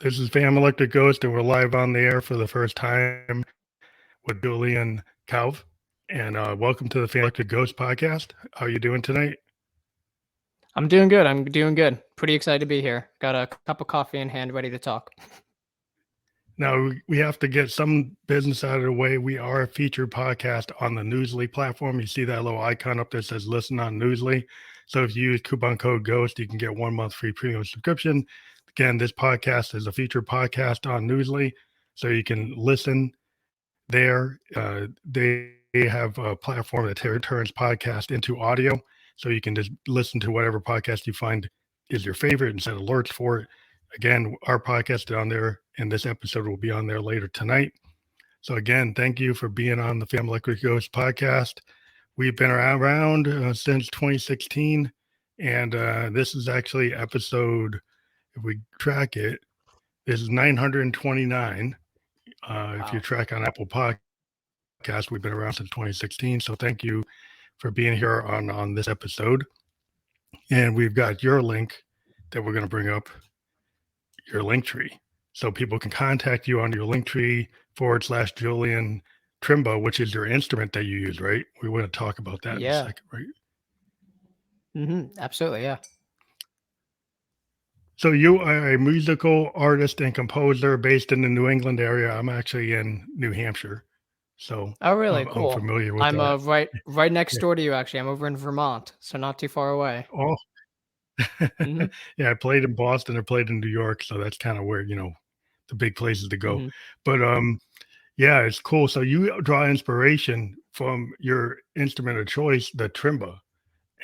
This is Fam Electric Ghost, and we're live on the air for the first time with Julian Calv. And welcome to the Fam Electric Ghost podcast. How are you doing tonight? I'm doing good. I'm doing good. Pretty excited to be here. Got a cup of coffee in hand, ready to talk. Now, we have to get some business out of the way. We are a featured podcast on the Newsly platform. You see that little icon up there that says listen on Newsly. So if you use coupon code GHOST, you can get 1 month free premium subscription. Again, this podcast is a featured podcast on Newsly, so you can listen there. They have a platform that turns podcast into audio, so you can just listen to whatever podcast you find is your favorite and set alerts for it. Again, our podcast is on there, and this episode will be on there later tonight. So again, thank you for being on the Family Electric Ghost podcast. We've been around since 2016, and this is actually episode, if we track it, this is 929. Wow. If you track on Apple Podcasts, we've been around since 2016. So thank you for being here on this episode. And we've got your link that we're going to bring up, your link tree. So people can contact you on your link tree /Julian Trimbist, which is your instrument that you use, right? We want to talk about that in a second, right? Absolutely, yeah. So you are a musical artist and composer based in the New England area. I'm actually in New Hampshire. So really? Cool. I'm familiar with I'm that. right next door to you, actually. I'm over in Vermont, so not too far away. Oh, yeah, I played in Boston, I played in New York, so that's kind of where, the big places to go. But yeah, it's cool. So you draw inspiration from your instrument of choice, the Trimbist.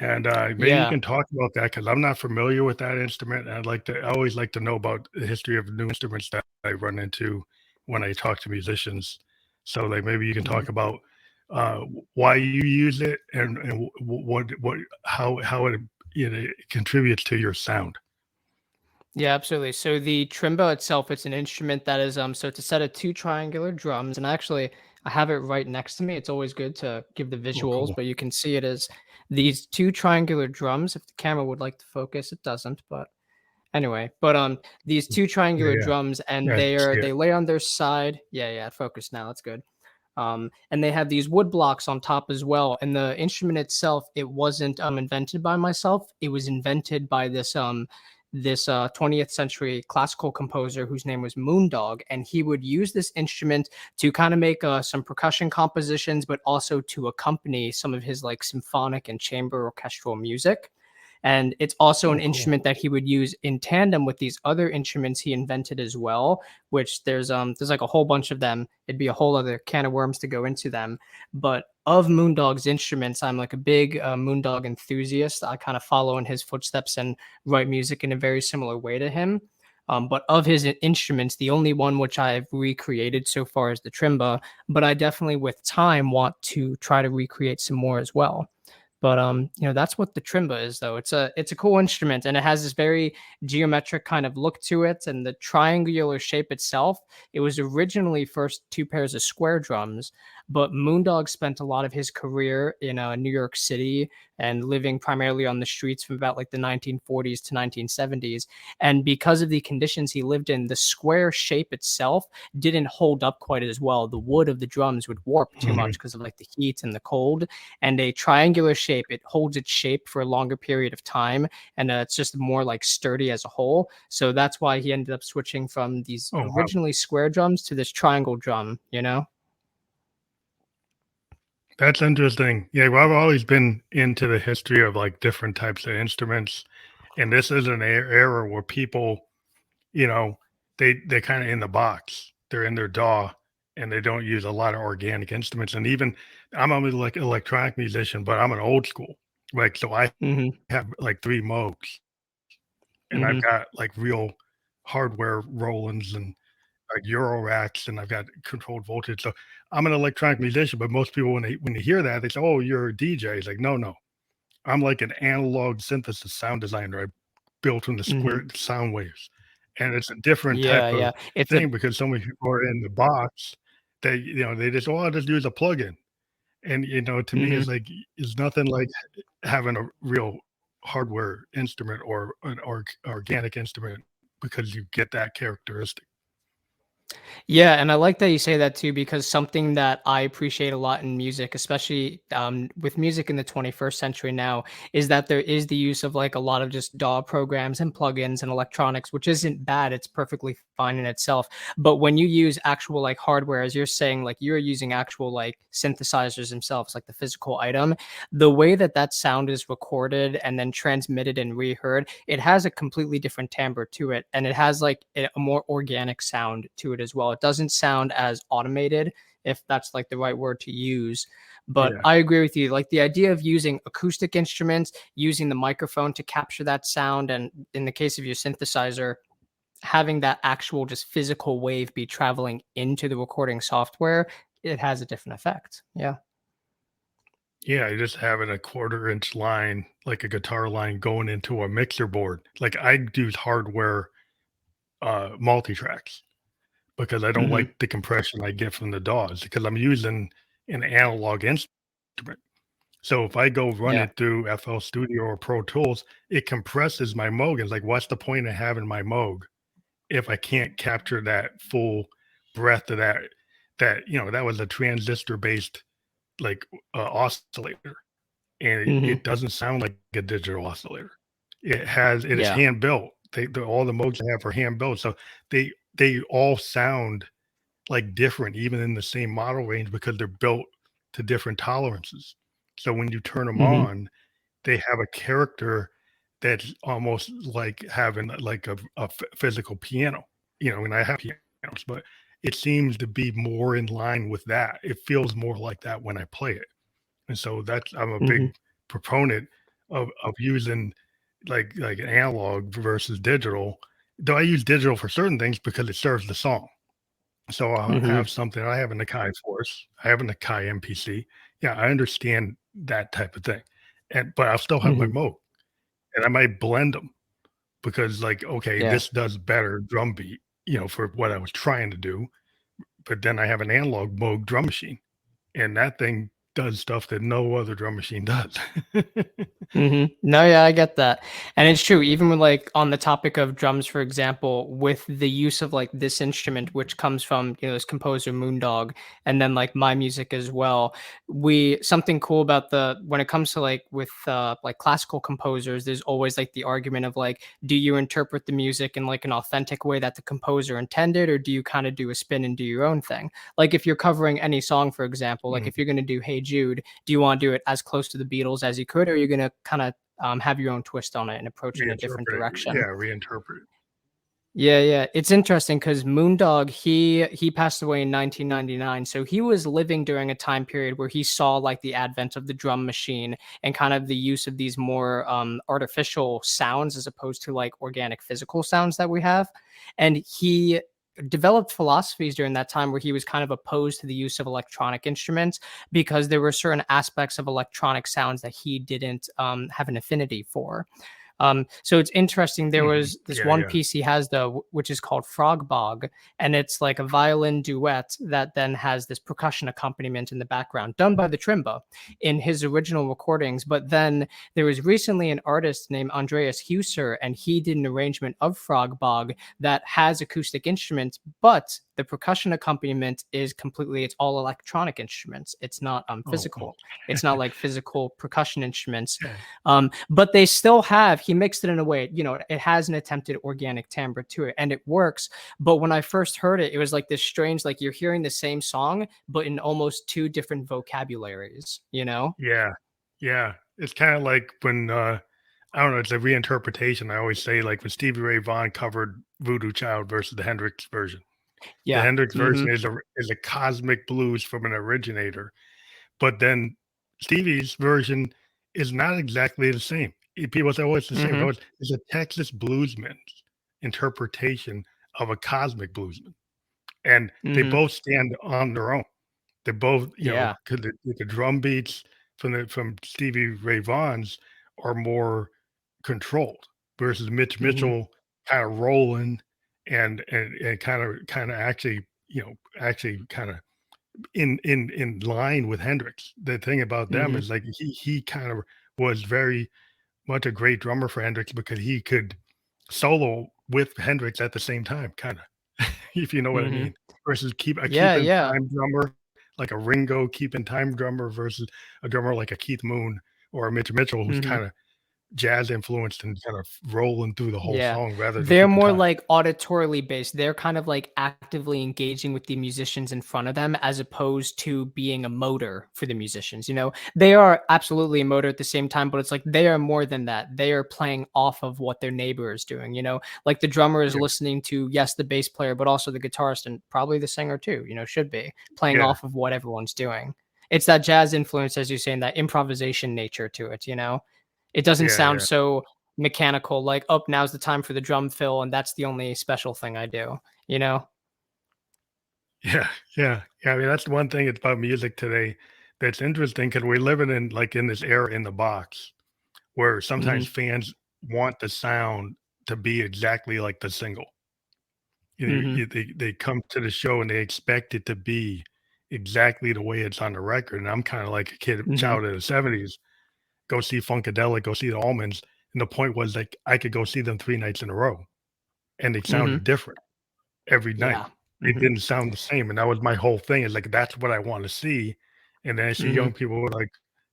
And maybe you can talk about that, because I'm not familiar with that instrument. And I always like to know about the history of new instruments that I run into when I talk to musicians. So maybe you can talk about why you use it and how it contributes to your sound. Yeah, absolutely. So the Trimbist itself, it's an instrument that is so it's a set of 2 triangular drums, and actually I have it right next to me. It's always good to give the visuals, but you can see it as these 2 triangular drums. If the camera would like to focus, it doesn't, but anyway, these 2 triangular drums, and they lay on their side. Yeah, focus now. That's good. And they have these wood blocks on top as well. And the instrument itself, it wasn't invented by myself. It was invented by this 20th century classical composer whose name was Moondog, and he would use this instrument to kind of make some percussion compositions, but also to accompany some of his like symphonic and chamber orchestral music. And it's also an instrument that he would use in tandem with these other instruments he invented as well, which there's like a whole bunch of them. It'd be a whole other can of worms to go into them. But of Moondog's instruments, I'm like a big Moondog enthusiast. I kind of follow in his footsteps and write music in a very similar way to him. But of his instruments, the only one which I've recreated so far is the Trimbist, but I definitely with time want to try to recreate some more as well. But that's what the Trimbist is, though. It's a cool instrument, and it has this very geometric kind of look to it, and the triangular shape itself. It was originally first 2 pairs of square drums, but Moondog spent a lot of his career in New York City and living primarily on the streets from about like the 1940s to 1970s. And because of the conditions he lived in, the square shape itself didn't hold up quite as well. The wood of the drums would warp too much because of like the heat and the cold. And a triangular shape, it holds its shape for a longer period of time, and it's just more like sturdy as a whole. So that's why he ended up switching from these originally square drums to this triangle drum, That's interesting. Yeah, well, I've always been into the history of like different types of instruments, and this is an era where people, they're kind of in the box. They're in their DAW, and they don't use a lot of organic instruments. And even I'm only like electronic musician, but I'm an old school. Like, so I have like 3 Moogs, and I've got like real hardware Rolands and like Euro racks, and I've got controlled voltage. So I'm an electronic musician, but most people when they hear that, they say, "Oh, you're a DJ." It's like, no, I'm like an analog synthesis sound designer. I built from the square sound waves, and it's a different type of thing because so many people are in the box. They they just I'll just use a plugin, and to me it's nothing like having a real hardware instrument or an organic instrument because you get that characteristic. Yeah, and I like that you say that too, because something that I appreciate a lot in music, especially with music in the 21st century now, is that there is the use of like a lot of just DAW programs and plugins and electronics, which isn't bad. It's perfectly fine in itself. But when you use actual like hardware, as you're saying, like you're using actual like synthesizers themselves, like the physical item, the way that that sound is recorded and then transmitted and reheard, it has a completely different timbre to it, and it has like a more organic sound to it as well. It doesn't sound as automated, if that's like the right word to use. But Yeah. I agree with you. Like the idea of using acoustic instruments, using the microphone to capture that sound, and in the case of your synthesizer, having that actual just physical wave be traveling into the recording software, it has a different effect. Yeah. Yeah, just having a 1/4 inch line, like a guitar line going into a mixer board. Like I use hardware multi-tracks because I don't Hmm. like the compression I get from the DAWs because I'm using an analog instrument. So if I go run Yeah. it through FL Studio or Pro Tools, it compresses my Moog. It's like, what's the point of having my Moog if I can't capture that full breadth of that was a transistor based like oscillator, and Hmm. it doesn't sound like a digital oscillator. It is Yeah. hand built. All the Moogs I have are hand built, so they all sound like different, even in the same model range, because they're built to different tolerances. So when you turn them Hmm. on, they have a character that's almost like having like a physical piano. And I have pianos, but it seems to be more in line with that. It feels more like that when I play it. And so I'm a Hmm. big proponent of using like analog versus digital. Though I use digital for certain things because it serves the song. So I'll Hmm. have something. I have an Akai Force. I have an Akai MPC. Yeah, I understand that type of thing. But I'll still have my Hmm. Moog, and I might blend them because like, okay, Yeah. this does better drum beat, for what I was trying to do. But then I have an analog Moog drum machine, and that thing does stuff that no other drum machine does. No, yeah, I get that. And it's true, even with like on the topic of drums, for example, with the use of like this instrument, which comes from, this composer Moondog, and then like my music as well. Something cool about when it comes to like classical composers, there's always like the argument of like, do you interpret the music in like an authentic way that the composer intended, or do you kind of do a spin and do your own thing? Like if you're covering any song, for example, like Mm, if you're going to do Hey Jude, do you want to do it as close to the Beatles as you could, or are you going to kind of have your own twist on it and approach it in a different reinterpret it. direction? Yeah, reinterpret it. Yeah, yeah. It's interesting because Moondog, he passed away in 1999. So he was living during a time period where he saw like the advent of the drum machine and kind of the use of these more artificial sounds as opposed to like organic physical sounds that we have. And he developed philosophies during that time where he was kind of opposed to the use of electronic instruments because there were certain aspects of electronic sounds that he didn't have an affinity for. So it's interesting. There Mhm. was this Yeah, one yeah. piece he has though, which is called Frog Bog, and it's like a violin duet that then has this percussion accompaniment in the background, done by the Trimba in his original recordings. But then there was recently an artist named Andreas Husser, and he did an arrangement of Frog Bog that has acoustic instruments, but the percussion accompaniment is it's all electronic instruments. It's not Oh, physical. It's not like physical percussion instruments. yeah. But they still he mixed it in a way, it has an attempted organic timbre to it and it works. But when I first heard it, it was like this strange, like you're hearing the same song, but in almost two different vocabularies, you know? Yeah. Yeah. It's kinda like when, I don't know, it's a reinterpretation. I always say, like, when Stevie Ray Vaughan covered Voodoo Child versus the Hendrix version. The Yeah. Hendrix Hmm. version is a cosmic blues from an originator, but then Stevie's version is not exactly the same. People say, "Oh, it's the same." Hmm. No, it's a Texas bluesman's interpretation of a cosmic bluesman, and they Hmm. both stand on their own. They both, Yeah. 'cause the drum beats from Stevie Ray Vaughan's are more controlled versus Mitch Hmm. Mitchell kinda rolling and kinda actually, actually kinda in line with Hendrix. The thing about them Hmm. is, like, he kind of was very much a great drummer for Hendrix because he could solo with Hendrix at the same time, kind of, if you know what I Mhm. mean, versus Yeah, keeping yeah. time drummer like a Ringo keeping time drummer versus a drummer like a Keith Moon or a Mitch Mitchell who's Mhm. kind of jazz influenced and kind of rolling through the whole Yeah. song rather than They're keeping more time. like auditorily based. They're kind of like actively engaging with the musicians in front of them as opposed to being a motor for the musicians, you know? They are absolutely a motor at the same time, but it's like they are more than that. They are playing off of what their neighbor is doing, you know? Like the drummer is Yeah, listening to, yes, the bass player, but also the guitarist and probably the singer too, you know, should be playing yeah, off of what everyone's doing. It's that jazz influence, as you're saying, that improvisation nature to it, you know? It doesn't yeah, sound yeah. so mechanical, like, "Oh, now's the time for the drum fill, and that's the only special thing I do," you know? Yeah, yeah, yeah. I mean, that's one thing about music today that's interesting because we're living in like in this era in the box where sometimes Mhm, fans want the sound to be exactly like the single. mhm, They come to the show and they expect it to be exactly the way it's on the record. And I'm kind of like a mhm, child of the '70s. Go see Funkadelic, go see the Almonds, and the point was like I could go see them 3 nights in a row, and they mhm. sounded different every night. Yeah. They Mhm, didn't sound the same, and that was my whole thing is, like, that's what I wanna see, and then I see mhm. young people who are like,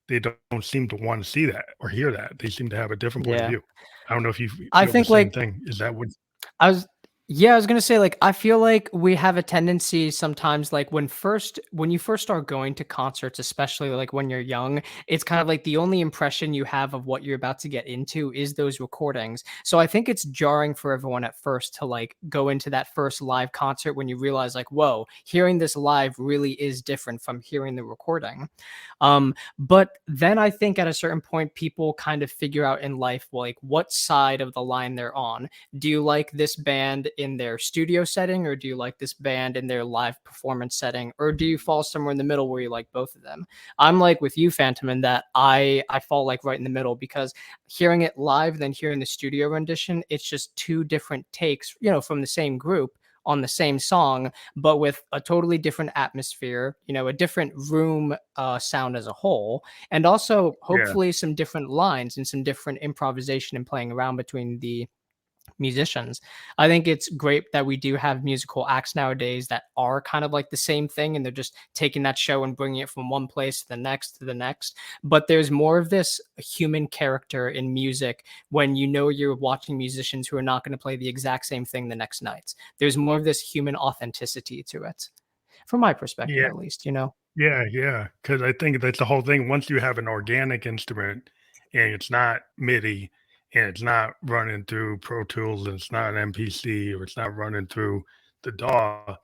they don't seem to wanna see that or hear that. They seem to have a different point of Yeah. view. I don't know if you I feel the think, same like, thing. Is that what I was yeah, I was gonna say, like, I feel like we have a tendency sometimes, like, when you first start going to concerts, especially, like, when you're young, it's kind of like the only impression you have of what you're about to get into is those recordings. So I think it's jarring for everyone at first to, like, go into that first live concert when you realize, like, "Whoa, hearing this live really is different from hearing the recording." But then I think at a certain point, people kind of figure out in life, like, what side of the line they're on. Do you like this band in their studio setting, or do you like this band in their live performance setting, or do you fall somewhere in the middle where you like both of them? I'm like with you, Phantom, in that I fall like right in the middle because hearing it live then hearing the studio rendition, it's just two different takes, you know, from the same group on the same song, but with a totally different atmosphere, you know, a different room sound as a whole, and also Yeah, hopefully some different lines and some different improvisation and playing around between the musicians. I think it's great that we do have musical acts nowadays that are kind of like the same thing and they're just taking that show and bringing it from one place to the next to the next. But there's more of this human character in music when you know you're watching musicians who are not going to play the exact same thing the next night. There's more of this human authenticity to it, from my perspective, yeah, at least, you know? yeah, yeah. Because I think that's the whole thing. Once you have an organic instrument and it's not MIDI and it's not running through Pro Tools and it's not an MPC or it's not running through the DAW,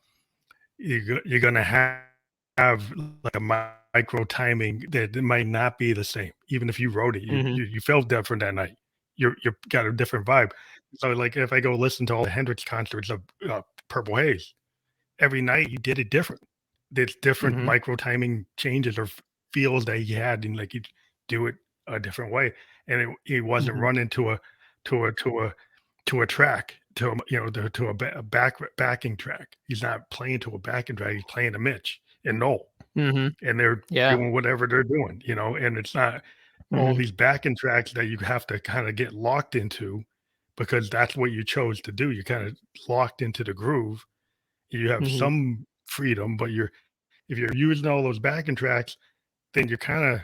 you're gonna have like a micro timing that it might not be the same. Even if you wrote it, Hmm. you felt different that night. You're got a different vibe. So, like, if I go listen to all the Hendrix concerts of, Purple Haze, every night you did it different. There's different Hmm. micro timing changes or feels that he had, and like he'd do it a different way, and it wasn't Hmm. running to a to a to a track to a, to a backing track. He's not playing to a backing track. He's playing a Mitch and Noel, Hmm. and they're Yeah. doing whatever they're doing, and it's not all Hmm. these backing tracks that you have to kind of get locked into because that's what you chose to do. You're kind of locked into the groove. You have Hmm. some freedom, but if you're using all those backing tracks, then you're kind of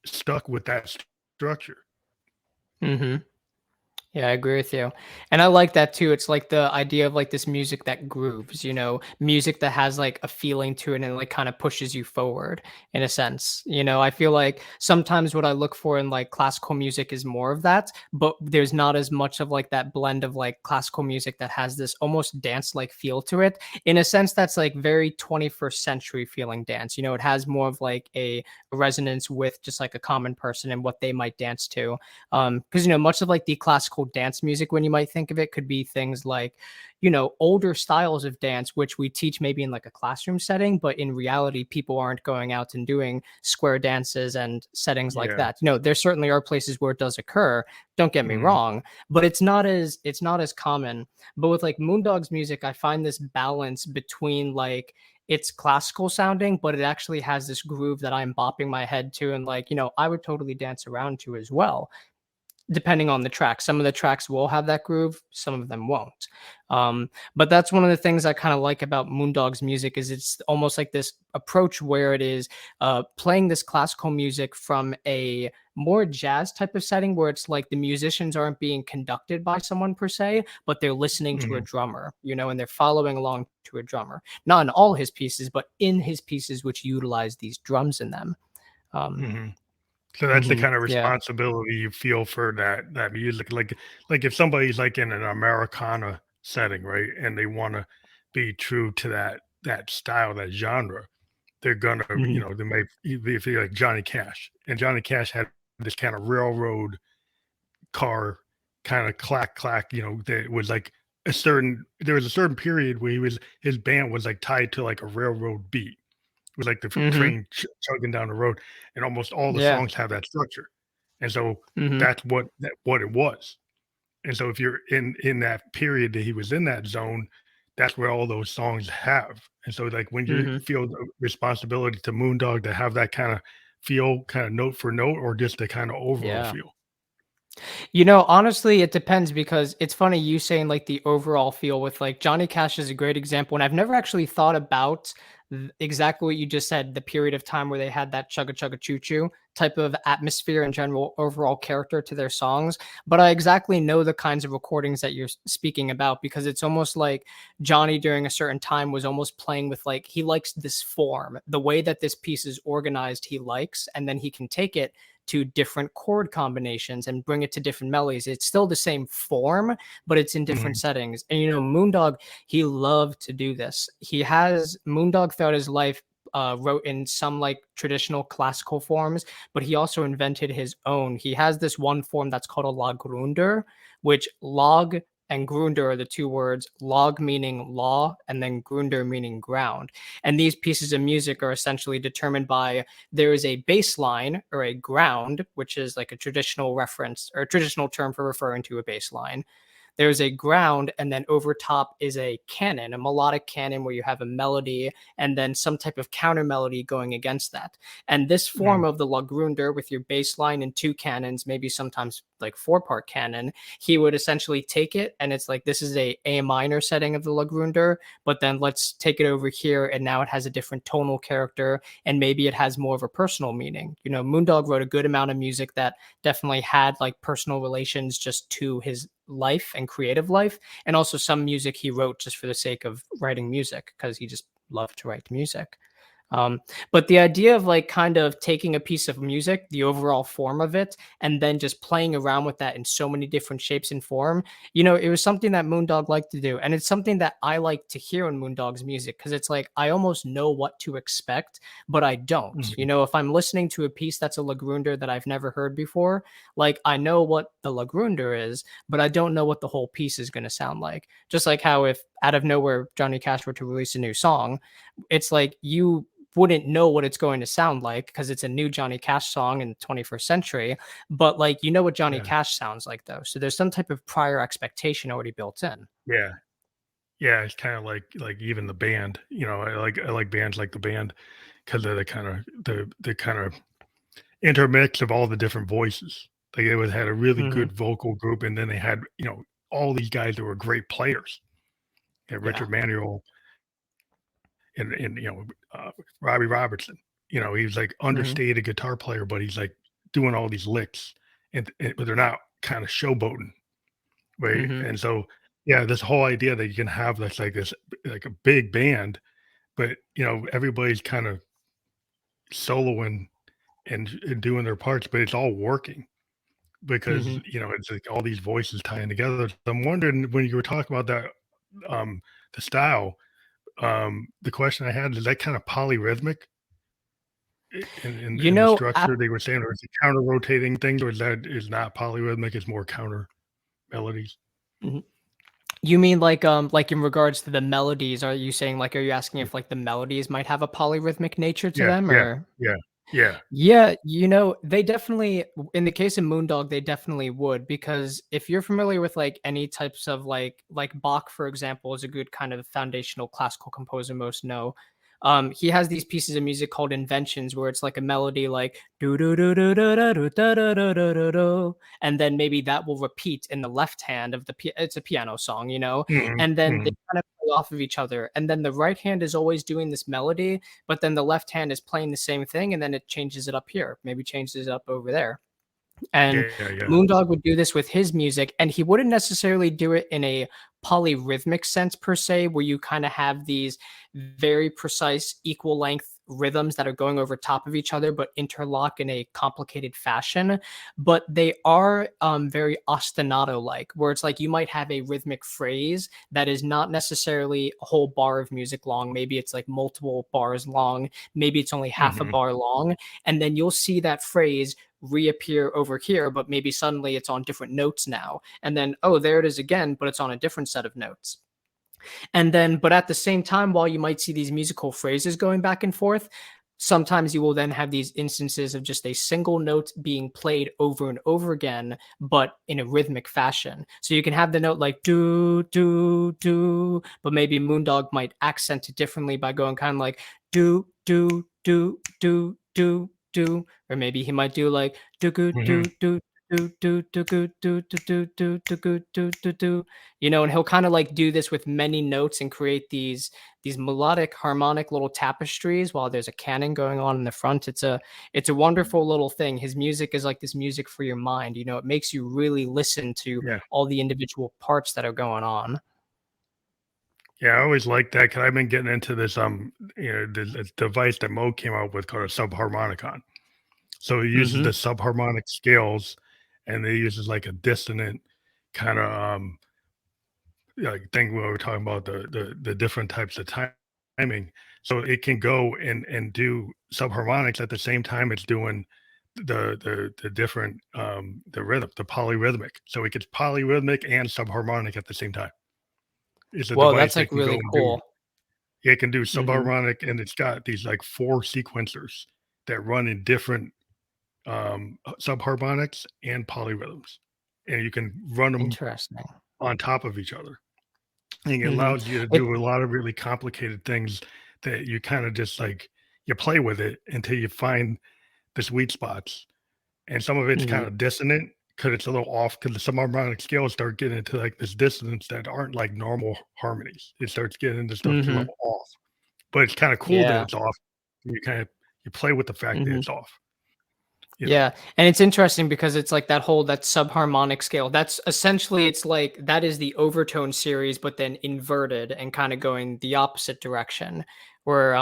stuck with that structure. Hmm. Yeah, I agree with you. And I like that too. It's like the idea of like this music that grooves, you know, music that has like a feeling to it and like kind of pushes you forward in a sense. You know, I feel like sometimes what I look for in like classical music is more of that, but there's not as much of like that blend of like classical music that has this almost dance like feel to it in a sense that's like very 21st century feeling dance. You know, it has more of like a resonance with just like a common person and what they might dance to because you know much of like the classical dance music when you might think of it could be things like you know older styles of dance which we teach maybe in like a classroom setting but in reality people aren't going out and doing square dances and settings like Yeah. that. You know, there certainly are places where it does occur, don't get me Mhm. wrong, but it's not as common. But with like Moondog's music I find this balance between like it's classical sounding, but it actually has this groove that I'm bopping my head to and like, you know, I would totally dance around to as well. depending on the track. Some of the tracks will have that groove, some of them won't. But that's one of the things I kind of like about Moondog's music is it's almost like this approach where it is playing this classical music from a more jazz type of setting where it's like the musicians aren't being conducted by someone per se, but they're listening to a Hmm. drummer, and they're following along to a drummer. Not in all his pieces, but in his pieces which utilize these drums in them. Um, Hmm. So that's the kind of yeah. responsibility you feel for that music. Like if somebody's like in an Americana setting, right, and they want to be true to that style, that genre, they're gonna, Mhm. they may be like Johnny Cash, and Johnny Cash had this kind of railroad car kind of clack clack, that was like there was a certain period where his band was like tied to like a railroad beat. It was like the Mhm. train chugging down the road, and almost all the Yeah. songs have that structure. And so Mhm. that's what it was. And so if you're in that period that he was in that zone, that's where all those songs have. And so like when you Mhm. feel the responsibility to Moondog to have that kind of feel, kind of note for note, or just the kind of overall Yeah. feel. Honestly, it depends because it's funny you saying like the overall feel with like Johnny Cash is a great example. And I've never actually thought about exactly what you just said, the period of time where they had that chugga chugga choo choo type of atmosphere and general overall character to their songs. But I exactly know the kinds of recordings that you're speaking about because it's almost like Johnny during a certain time was almost playing with like, he likes this form, the way that this piece is organized, he likes, and then he can take it to different chord combinations and bring it to different melodies. It's still the same form, but it's in different Mhm, settings. And Moondog, he loved to do this. Moondog throughout his life wrote in some like traditional classical forms, but he also invented his own. He has this one form that's called a lagrunder, which log and grunder are the two words, log meaning law and then grunder meaning ground. And these pieces of music are essentially determined by there is a bass line or a ground, which is like a traditional reference or a traditional term for referring to a bass line. There's a ground, and then over top is a canon, a melodic canon where you have a melody and then some type of counter melody going against that. And this form mhm, of the Lagrunder with your bass line and two cannons, maybe sometimes like four-part canon, he would essentially take it and it's like this is a minor setting of the Lagrunder, but then let's take it over here and now it has a different tonal character and maybe it has more of a personal meaning. Moondog wrote a good amount of music that definitely had like personal relations just to his life and creative life, and also some music he wrote just for the sake of writing music because he just loved to write music. Um, but the idea of like kind of taking a piece of music, the overall form of it, and then just playing around with that in so many different shapes and form, it was something that Moondog liked to do. And it's something that I like to hear in Moondog's music because it's like I almost know what to expect, but I don't. mhm. If I'm listening to a piece that's a Lagrunder that I've never heard before, like I know what the Lagrunder is, but I don't know what the whole piece is going to sound like. Just like how if out of nowhere Johnny Cash were to release a new song, it's like you wouldn't know what it's going to sound like because it's a new Johnny Cash song in the 21st century. But like what Johnny Yeah, Cash sounds like though. So there's some type of prior expectation already built in. yeah, yeah. It's kind of like even the band. I like bands like the band because of the kind of intermix of all the different voices. Like it had a really Hmm. good vocal group, and then they had all these guys that were great players. Yeah, Yeah. Richard Manuel and Robbie Robertson. He was like Hmm. understated guitar player, but he's like doing all these licks, but they're not kind of showboating, right? Hmm. And so yeah, this whole idea that you can have this like a big band, but everybody's kind of soloing and doing their parts, but it's all working because Hmm. it's like all these voices tying together. So I'm wondering when you were talking about that, the style, the question I had is that kind of polyrhythmic in the structure they were saying, or is it counter rotating things, or is not polyrhythmic, it's more counter melodies? You mean like in regards to the melodies, are you saying like are you asking if like the melodies might have a polyrhythmic nature to Yeah, them yeah, or yeah, yeah. yeah, they definitely in the case of Moondog, they definitely would because if you're familiar with like any types of like Bach, for example, is a good kind of foundational classical composer most know. He has these pieces of music called inventions where it's like a melody like do do do do do do do do do do do do, and then maybe that will repeat in the left hand of it's a piano song, you know, Mhm, and then they mhm. kind of play off of each other, and then the right hand is always doing this melody, but then the left hand is playing the same thing, and then it changes it up here, maybe changes it up over there. And Yeah, yeah. Moondog would do this with his music, and he wouldn't necessarily do it in a polyrhythmic sense per se, where you kind of have these very precise, equal length rhythms that are going over top of each other but interlock in a complicated fashion. But they are very ostinato like, where it's like you might have a rhythmic phrase that is not necessarily a whole bar of music long. Maybe it's like multiple bars long, maybe it's only half a Mhm. bar long. And then you'll see that phrase reappear over here, but maybe suddenly it's on different notes now. And then, oh, there it is again, but it's on a different set of notes. And then, but at the same time, while you might see these musical phrases going back and forth, sometimes you will then have these instances of just a single note being played over and over again, but in a rhythmic fashion. So you can have the note like do, do, do, but maybe Moondog might accent it differently by going kind of like do, do, do, do, do, do, or maybe he might do like do, do, do, Mhm. do, do, do, do, do, do, do, do, do, do, do, do, do, you know, and he'll kind of like do this with many notes and create these melodic harmonic little tapestries while there's a canon going on in the front. It's a wonderful little thing. His music is like this music for your mind, you know, it makes you really listen to Yeah. all the individual parts that are going on. Yeah, I always liked that because I've been getting into this, this device that Mo came out with called a subharmonicon. So it uses the Mhm. subharmonic scales, and it uses like a dissonant kind of like thing when we were talking about the different types of timing. So it can go and do subharmonics at the same time it's doing the different the rhythm, the polyrhythmic. So it gets polyrhythmic and subharmonic at the same time. It's a Whoa, device that's that like can go really and do cool. it can do Mhm. subharmonic, and it's got these like 4 sequencers that run in different, subharmonics and polyrhythms, and you can run them Interesting. on top of each other, and it Mhm. allows you to It do a lot of really complicated things that you kinda just, like you play with it until you find the sweet spots, and some of it's mhm. kinda dissonant because it's a little off because the subharmonic scales start getting into, like, this dissonance that aren't like normal harmonies. It starts getting into stuff that's a Mhm. little off. But it's kinda cool that Yeah. it's off. You kinda you play with the fact that Mhm. it's off, you know? Yeah, and it's interesting because it's like that subharmonic scale. That's essentially it's like that is the overtone series, but then inverted and kind of going the opposite direction. Where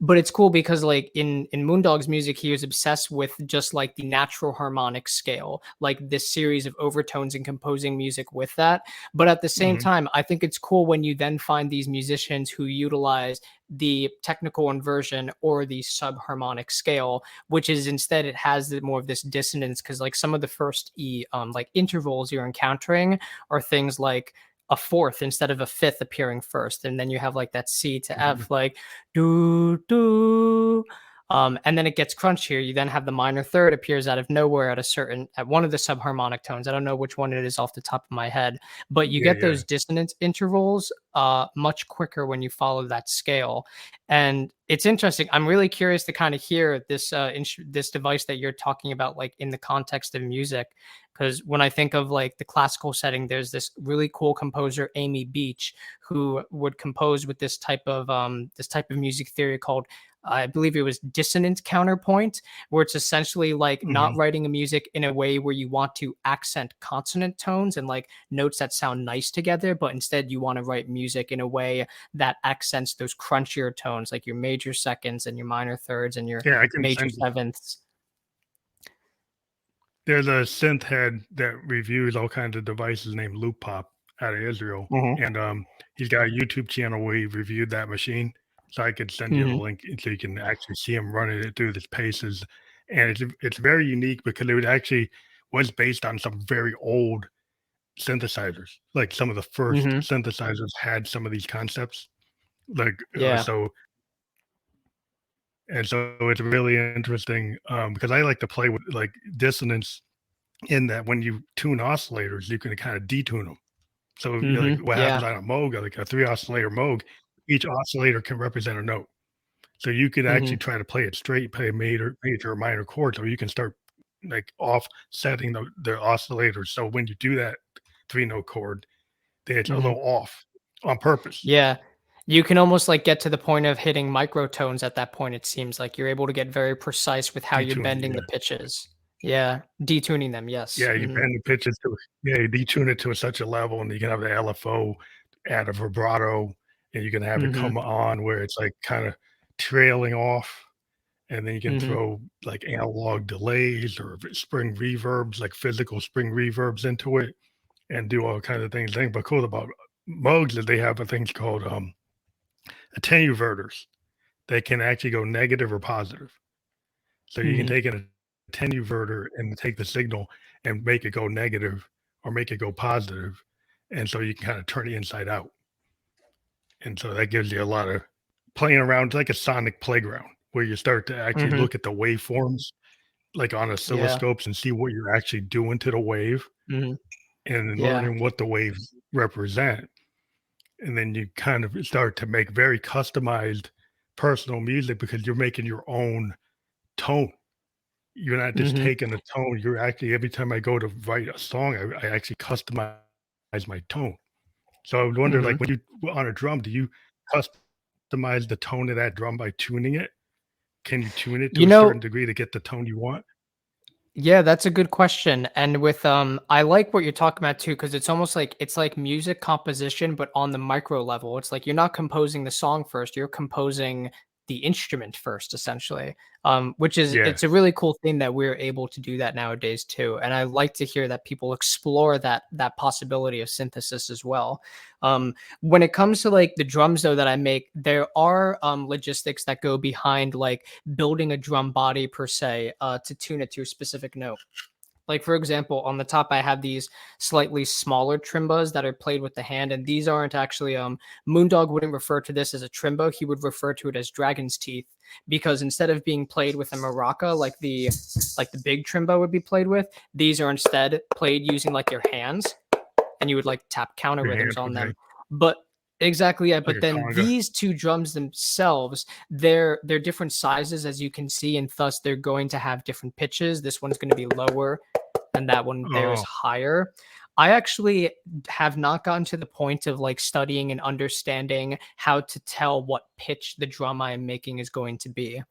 but it's cool because like in Moondog's music, he was obsessed with just like the natural harmonic scale, like this series of overtones and composing music with that. But at the same Mhm, time, I think it's cool when you then find these musicians who utilize the technical inversion or the subharmonic scale, which is instead it has more of this dissonance because like some of the first like intervals you're encountering are things like a fourth instead of a fifth appearing first, and then you have like that C to mhm. F like do do. And then it gets crunchier. You then have the minor third appears out of nowhere at one of the subharmonic tones. I don't know which one it is off the top of my head, but you Yeah, get yeah. those dissonance intervals much quicker when you follow that scale. And it's interesting. I'm really curious to kind of hear this device that you're talking about, like in the context of music, because when I think of like the classical setting, there's this really cool composer Amy Beach who would compose with this type of music theory called I believe it was dissonant counterpoint, where it's essentially like not Mhm. writing a music in a way where you want to accent consonant tones and like notes that sound nice together, but instead you want to write music in a way that accents those crunchier tones, like your major seconds and your minor thirds and your Yeah, I can major send you sevenths. there's a synth head that reviews all kinds of devices named Loop Pop out of Israel, Mhm, and, he's got a YouTube channel where he reviewed that machine, so I could send you the mhm, link so you can actually see him running it through the paces, and it's very unique because it actually was based on some very old synthesizers, like some of the first mhm, synthesizers had some of these concepts, like, yeah, so and so it's really interesting, because I like to play with, like, dissonance in that when you tune oscillators, you can kinda detune them. So, you know, like, mhm, what happens yeah, on a Moog, like a 3 oscillator Moog, each oscillator can represent a note. So you could actually Mhm. try to play it straight, play a major or minor chords, or you can start like offsetting the oscillator. So when you do that 3 note chord, it's a Mhm. little off on purpose. Yeah. You can almost, like, get to the point of hitting microtones at that point, it seems like. You're able to get very precise with how you're Detuning, bending the yeah. pitches. Yeah, detuning them, yes. Yeah, you Mhm. bend the pitches to yeah, you detune it to such a level, and you can have the LFO add a vibrato, and you can have it Mhm. come on where it's, like, kinda trailing off, and then you can Mhm. throw, like, analog delays or spring reverbs, like physical spring reverbs into it, and do all kinds of things. The thing but cool about Moogs is they have a things called, attenuverters. They can actually go negative or positive. So you can Mhm. take an attenuverter and take the signal and make it go negative or make it go positive, and so you can kinda turn it inside out. And so that gives you a lot of playing around. It's like a sonic playground where you start to actually Mhm. look at the waveforms, like on Yeah. oscilloscopes, and see what you're actually doing to the wave Mhm. and Yeah. learning what the waves represent. And then you kind of start to make very customized personal music because you're making your own tone. You're not just Mhm. taking a tone, you're actually every time I go to write a song, I actually customize my tone. So I would wonder, like, Mhm. when you on a drum, do you customize the tone of that drum by tuning it? Can you tune it to You a certain know, degree to get the tone you want? yeah, that's a good question. And with I like what you're talking about too, because it's like music composition, but on the micro level. It's like you're not composing the song first, you're composing the instrument first, essentially. Which is Yeah. it's a really cool thing that we're able to do that nowadays too. And I like to hear that people explore that possibility of synthesis as well. When it comes to like the drums though that I make, there are logistics that go behind like building a drum body per se to tune it to a specific note. Like for example, on the top, I have these slightly smaller trimbas that are played with the hand, and these aren't actually. Moondog wouldn't refer to this as a trimba; he would refer to it as dragon's teeth, because instead of being played with a maraca like the big trimba would be played with, these are instead played using like your hands, and you would like tap counter Your rhythms hand, on okay. them. But exactly, yeah. Like But a then conga. these two drums themselves, they're different sizes as you can see, and thus they're going to have different pitches. This one's going to be lower, and that one there is Oh, higher. I actually have not gotten to the point of like studying and understanding how to tell what pitch the drum I am making is going to be.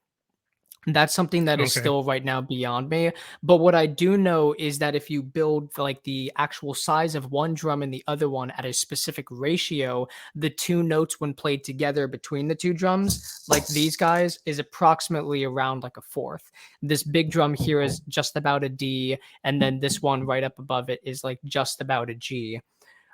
That's something that is okay. still right now beyond me. But what I do know is that if you build like the actual size of one drum and the other one at a specific ratio, the two notes when played together between the two drums, like these guys, is approximately around like a fourth. This big drum here is just about a D, and then this one right up above it is like just about a G.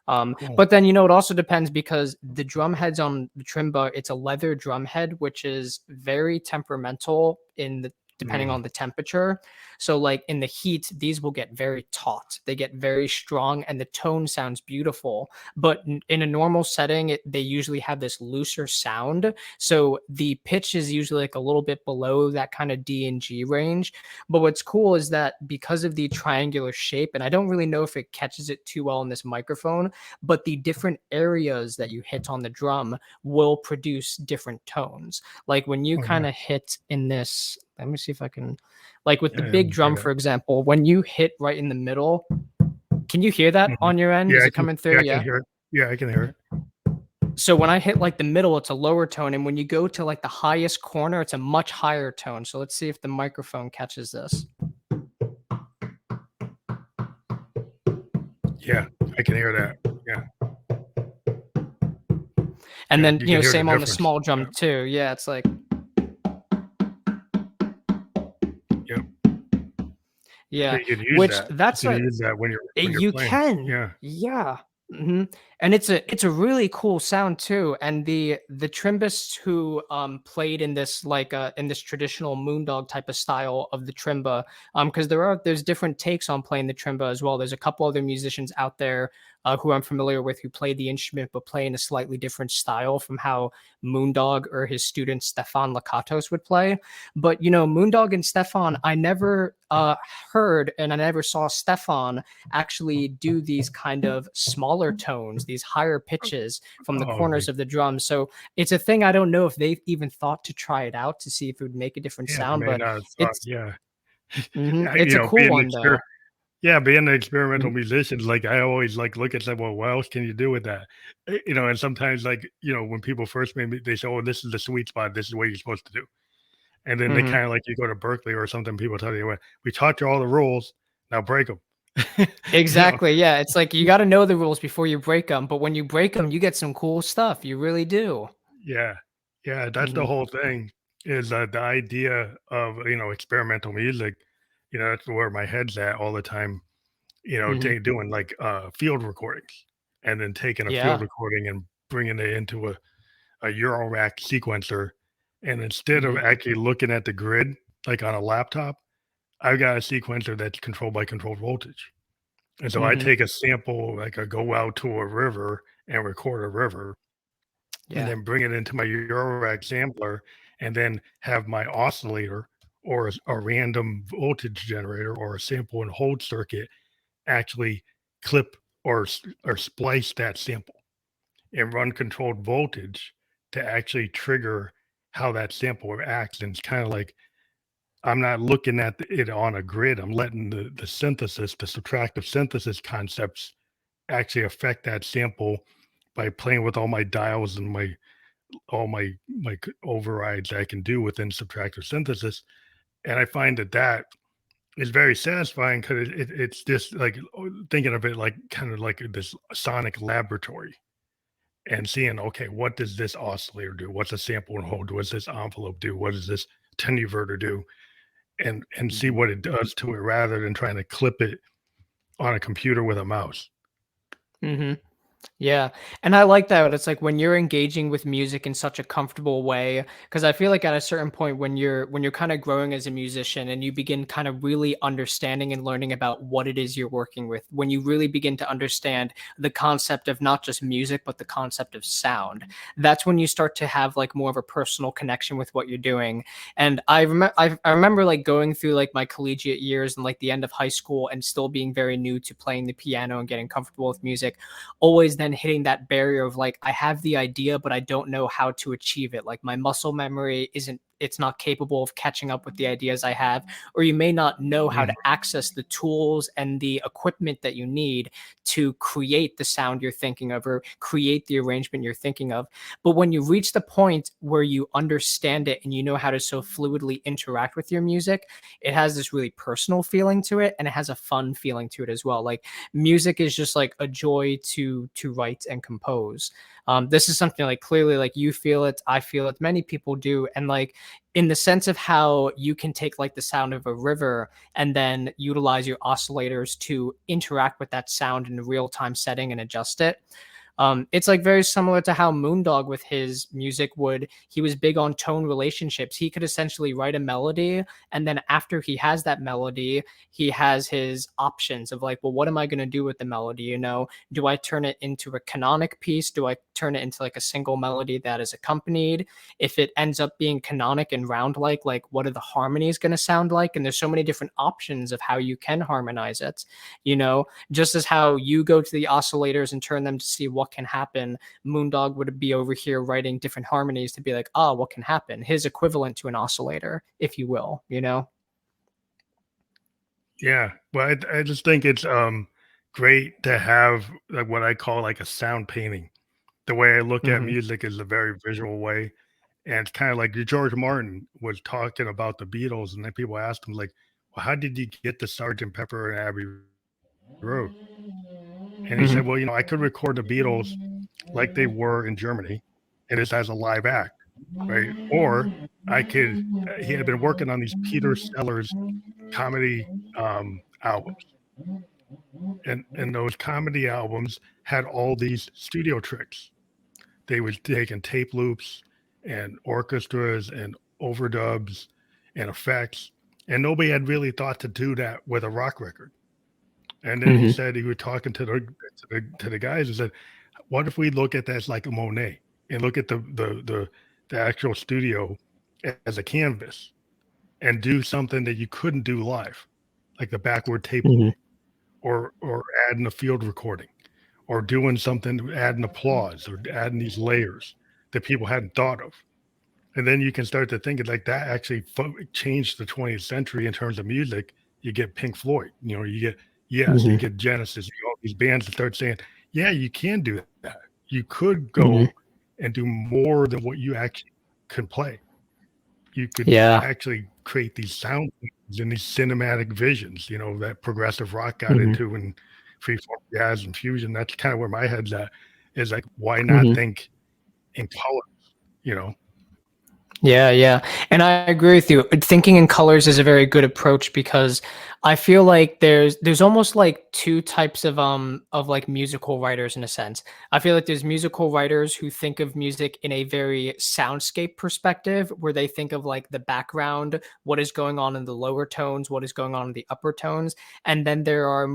Cool. But then it also depends because the drum heads on the Trimba, it's a leather drum head, which is very temperamental in the depending Mm, on the temperature. So like in the heat, these will get very taut. They get very strong and the tone sounds beautiful. But in a normal setting, they usually have this looser sound. So the pitch is usually like a little bit below that kind of D and G range. But what's cool is that because of the triangular shape, and I don't really know if it catches it too well in this microphone, but the different areas that you hit on the drum will produce different tones. Like when you oh, yeah. kind of hit in this, let me see if I can, like with the Yeah, yeah, let big me hear drum, that. for example, when you hit right in the middle, can you hear that Mhm. on your end? Yeah, Is it coming through? I can Yeah. hear it. Yeah, I can hear it. So when I hit like the middle, it's a lower tone. And when you go to like the highest corner, it's a much higher tone. So let's see if the microphone catches this. Yeah, I can hear that. Yeah, And yeah, then, you can hear the same on the difference. small drum Yeah, too. Yeah. It's like, yep. So yeah, you can use which that. You that's can a, use that when you're You playing. can, Yeah. yeah, and it's a really cool sound too. And the Trimbists who played in this like in this traditional Moondog type of style of the Trimba, because there's different takes on playing the Trimba as well. There's a couple other musicians out there who I'm familiar with, who play the instrument but play in a slightly different style from how Moondog or his student Stefan Lakatos would play. But Moondog and Stefan, I never heard and I never saw Stefan actually do these kind of smaller tones, these higher pitches from the Oh, corners of the drums. So it's a thing I don't know if they've even thought to try it out to see if it would make a different yeah, they sound, may but not have thought, it's yeah. it's a cool Being one though. being an experimental Mhm, musician, like I always like look at that. Well, what else can you do with that? And sometimes like when people first meet me, they say, "Oh, this is the sweet spot. This is what you're supposed to do." And then they mhm. kind of like you go to Berkeley or something. People tell you, "Well, we taught you all the rules. Now break them." you know, Exactly. Yeah, it's like you got to know the rules before you break them, but when you break them, you get some cool stuff. You really do. yeah, yeah. That's the Mhm, whole thing. Is the idea of experimental music. That's where my head's at all the time. mhm. Doing like field recordings and then taking a field Yeah. recording and bringing it into a Eurorack sequencer. And instead of Mhm, actually looking at the grid like on a laptop, I've got a sequencer that's controlled by controlled voltage. And so I mhm. take a sample, like I go out to a river and record a river and Yeah. then bring it into my Eurorack sampler and then have my oscillator or a random voltage generator or a sample and hold circuit actually clip or splice that sample and run controlled voltage to actually trigger how that sample acts. And it's kind of like I'm not looking at it on a grid. I'm letting the synthesis, the subtractive synthesis concepts actually affect that sample by playing with all my dials and my overrides I can do within subtractive synthesis. And I find that is very satisfying because it's just like thinking of it like kind of like this sonic laboratory and seeing, okay, what does this oscillator do? What's a sample and hold? What's this envelope do? What does this tenuverter do? And see Mhm, what it does to it rather than trying to clip it on a computer with a mouse. mhm. Yeah, and I like that. It's like when you're engaging with music in such a comfortable way, because I feel like at a certain point when you're kind of growing as a musician and you begin kind of really understanding and learning about what it is you're working with, when you really begin to understand the concept of not just music but the concept of sound, that's when you start to have like more of a personal connection with what you're doing. And I remember like going through like my collegiate years and like the end of high school and still being very new to playing the piano and getting comfortable with music, always then hitting that barrier of like I have the idea but I don't know how to achieve it. Like my muscle memory isn't it's not capable of catching up with the ideas I have, or you may not know how Mm, to access the tools and the equipment that you need to create the sound you're thinking of or create the arrangement you're thinking of. But when you reach the point where you understand it and you know how to so fluidly interact with your music, it has this really personal feeling to it and it has a fun feeling to it as well. Like music is just like a joy to write and compose. This is something like clearly like you feel it, I feel it, many people do, and like in the sense of how you can take like the sound of a river and then utilize your oscillators to interact with that sound in a real time setting and adjust it. It's like very similar to how Moondog with his music would, he was big on tone relationships. He could essentially write a melody, and then after he has that melody, he has his options of like, well, what am I going to do with the melody? Do I turn it into a canonic piece? Do I turn it into like a single melody that is accompanied? If it ends up being canonic and round like what are the harmonies going to sound like? And there's so many different options of how you can harmonize it, you know, just as how you go to the oscillators and turn them to see what can happen, Moondog would be over here writing different harmonies to be like, ah, what can happen? His equivalent to an oscillator, if you will, you know? yeah, well, I just think it's great to have like what I call like a sound painting. The way I look at Hmm. music is a very visual way. And it's kind of like George Martin was talking about the Beatles, and then people asked him, like, well, how did you get the Sergeant Pepper and Abbey Road? And he Hmm. said, well, I could record the Beatles like they were in Germany and just as a live act, right? Or I could, he had been working on these Peter Sellers comedy albums. And those comedy albums had all these studio tricks. They would take in tape loops and orchestras and overdubs and effects. And nobody had really thought to do that with a rock record. And then he Mhm. said he was talking to the guys and said, "What if we look at that like a Monet and look at the actual studio as a canvas and do something that you couldn't do live, like the backward Mhm. taping or adding a field recording or doing something, adding applause or adding these layers that people hadn't thought of." And then you can start to think it like that actually changed the 20th century in terms of music. You get Pink Floyd, you get, yes, you Mhm. get Genesis, you get all these bands that start saying, yeah, you can do that. You could Mhm. go and do more than what you actually can play. You could Yeah. actually create these sound and these cinematic visions, that progressive rock got Mhm. into and freeform jazz and fusion. That's kind of where my head's at, is like, why not Mhm. think in colors, you know? Yeah, yeah. And I agree with you. Thinking in colors is a very good approach because I feel like there's almost like two types of like musical writers in a sense. I feel like there's musical writers who think of music in a very soundscape perspective where they think of like the background, what is going on in the lower tones, what is going on in the upper tones, and then there are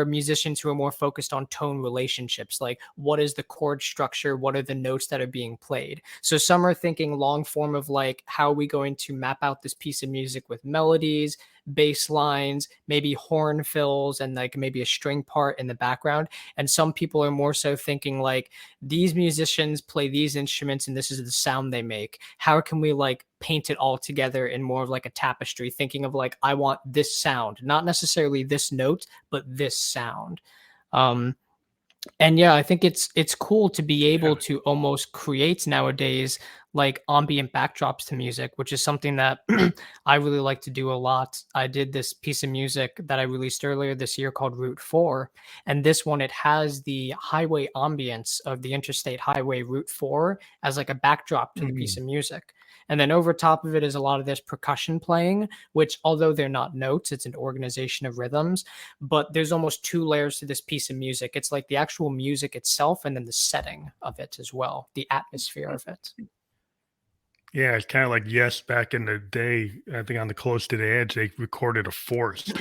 musicians who are more focused on tone relationships, like what is the chord structure, what are the notes that are being played. So some are thinking long form of like, how are we going to map out this piece of music with melodies, bass lines, maybe horn fills, and like maybe a string part in the background. And some people are more so thinking like, these musicians play these instruments and this is the sound they make. How can we like paint it all together in more of like a tapestry, thinking of like, I want this sound, not necessarily this note, but this sound. Um, and yeah, I think it's cool to be able Yeah. to almost create nowadays like ambient backdrops to music, which is something that I really like to do a lot. I did this piece of music that I released earlier this year called Route 4, and this one it has the highway ambience of the interstate highway Route 4 as like a backdrop to the piece Mhm. of music. And then over top of it is a lot of this percussion playing, which although they're not notes, it's an organization of rhythms, but there's almost two layers to this piece of music. It's like the actual music itself and then the setting of it as well, the atmosphere of it. Yeah, it's kinda like Yes, back in the day, I think on the Close to the Edge, they recorded a forest,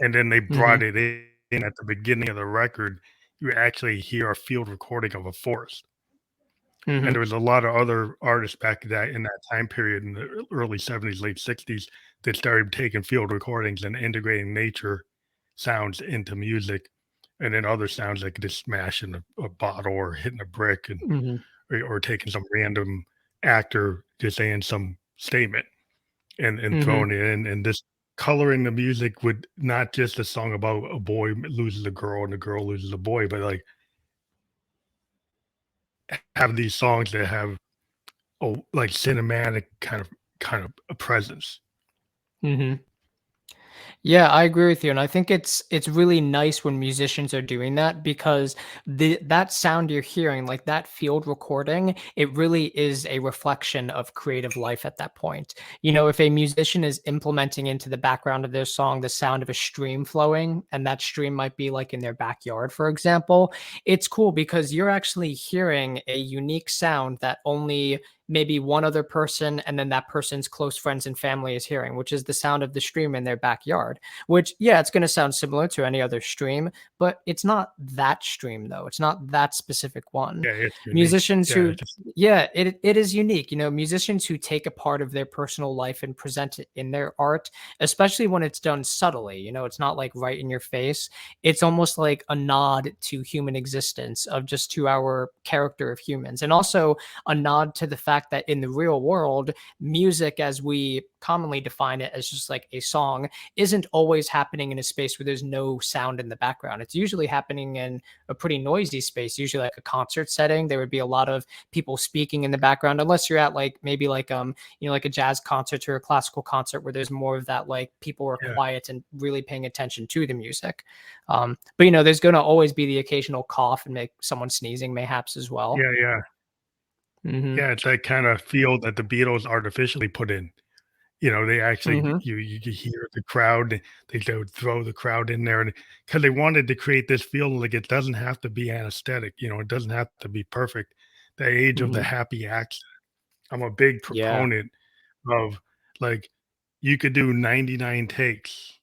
and then they Mhm. brought it in at the beginning of the record. You actually hear a field recording of a forest, and Mhm. there was a lot of other artists back in that time period in the early '70s, late '60s that started taking field recordings and integrating nature sounds into music, and then other sounds like just smashing a bottle or hitting a brick and Mhm. or taking some random actor just saying some statement and Mhm. throwing it in and just coloring the music with not just a song about a boy loses a girl and a girl loses a boy, but like have these songs that have like cinematic kind of a presence. Mhm. Yeah, I agree with you, and I think it's really nice when musicians are doing that because that sound you're hearing, like that field recording, it really is a reflection of creative life at that point. You know, if a musician is implementing into the background of their song the sound of a stream flowing, and that stream might be like in their backyard, for example, it's cool because you're actually hearing a unique sound that only maybe one other person and then that person's close friends and family is hearing, which is the sound of the stream in their backyard. Which, yeah, it's going to sound similar to any other stream, but it's not that stream though. It's not that specific one. Yeah, it's unique. Musicians Yeah, who, it's just yeah, it is unique. You know, musicians who take a part of their personal life and present it in their art, especially when it's done subtly. You know, it's not like right in your face. It's almost like a nod to human existence, of just to our character of humans, and also a nod to the fact that in the real world, music, as we commonly define it as just like a song, isn't always happening in a space where there's no sound in the background. It's usually happening in a pretty noisy space, usually like a concert setting. There would be a lot of people speaking in the background, unless you're at like maybe like like a jazz concert or a classical concert where there's more of that, like people are yeah, quiet and really paying attention to the music. But there's going to always be the occasional cough and make someone sneezing mayhaps as well. yeah. Hmm. Yeah, it's that kinda feel that the Beatles artificially put in. They actually Hmm. you could hear the crowd, they would throw the crowd in there because they wanted to create this feeling like it doesn't have to be anesthetic, it doesn't have to be perfect. The age of the Hmm. happy accident. I'm a big Yeah. proponent of, like, you could do 99 takes,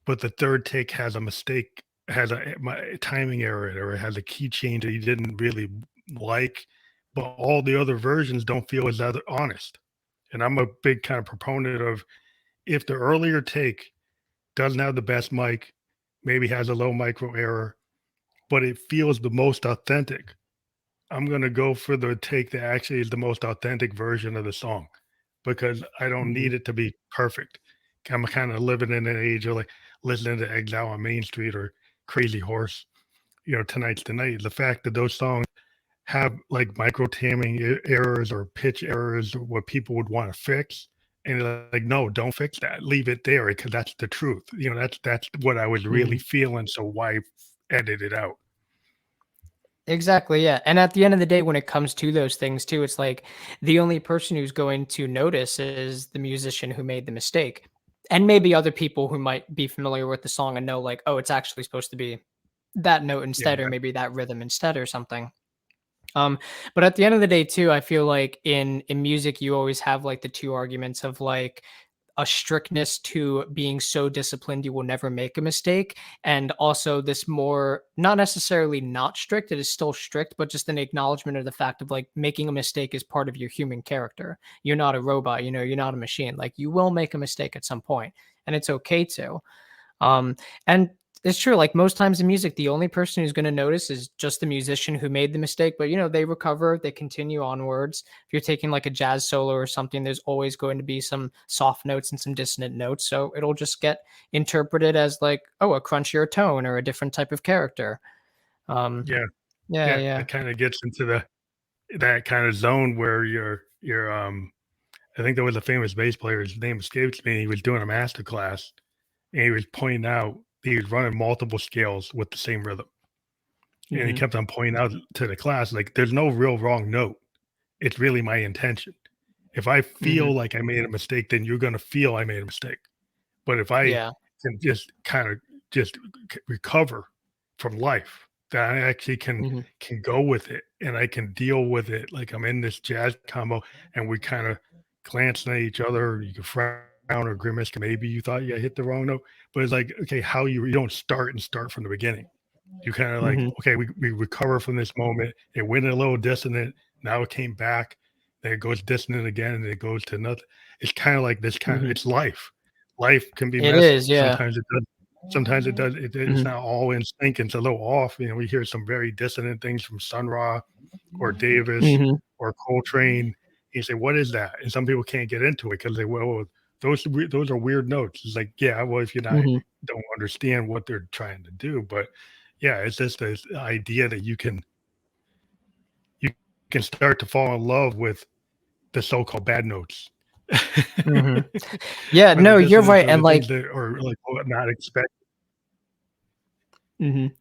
but the third take has a mistake, has a timing error, or it has a key change that you didn't really like, but all the other versions don't feel as other honest. And I'm a big kind of proponent of, if the earlier take doesn't have the best mic, maybe has a low micro error, but it feels the most authentic, I'm gonna go for the take that actually is the most authentic version of the song, because I don't Mhm. need it to be perfect. I'm kind of living in an age of like listening to Exile on Main Street or Crazy Horse, Tonight's the Night. The fact that those songs have like micro tamming errors or pitch errors, or what people would want to fix. And like, no, don't fix that. Leave it there because that's the truth. That's what I was really Mhm. feeling. So why edit it out? Exactly, yeah, and at the end of the day, when it comes to those things too, it's like the only person who's going to notice is the musician who made the mistake, and maybe other people who might be familiar with the song and know like, "Oh, it's actually supposed to be that note Yeah, instead, or maybe that rhythm instead or something." Um, but at the end of the day too, I feel like in music, you always have like the two arguments of like a strictness to being so disciplined you will never make a mistake, and also this more not necessarily not strict, it is still strict, but just an acknowledgement of the fact of like making a mistake is part of your human character. You're not a robot, you're not a machine. Like you will make a mistake at some point, and it's okay to. And it's true, like most times in music, the only person who's going to notice is just the musician who made the mistake. But they recover, they continue onwards. If you're taking like a jazz solo or something, there's always going to be some soft notes and some dissonant notes. So it'll just get interpreted as like, oh, a crunchier tone or a different type of character. Um, yeah, yeah, yeah. yeah. It kind of gets into that kind of zone where you're. I think there was a famous bass player. His name escapes me. He was doing a master class, and he was pointing out he was running multiple scales with the same rhythm, and he Hmm. kept on pointing out to the class like, "There's no real wrong note. It's really my intention. If I Hmm. feel like I made a mistake, then you're gonna feel I made a mistake. But if I Yeah. can just kind of just recover from life, that I actually Hmm. can go with it and I can deal with it. Like I'm in this jazz combo and we kind of glance at each other. You can frown or grimace. Maybe you thought you hit the wrong note, but it's like, okay, how you don't start from the beginning. You kind of like, Hmm. okay, we recover from this moment. It went a little dissonant. Now it came back. Then it goes dissonant again, and it goes to nothing. It's kind of like this kind of. Hmm. It's life. Life can be It messy. is, yeah. Sometimes it does. Sometimes it does. It's Hmm. not all in sync. It's a little off. We hear some very dissonant things from Sun Ra or Davis Hmm. or Coltrane. You say, "What is that?" And some people can't get into it because they well, those are weird notes. It's like, yeah, well, if you're not Hmm. don't understand what they're trying to do, but yeah, it's just this idea that you can start to fall in love with the so-called bad notes. Hmm. Yeah, Or the no, you're dissonance right. or And the like, things that are like not expected. mhm.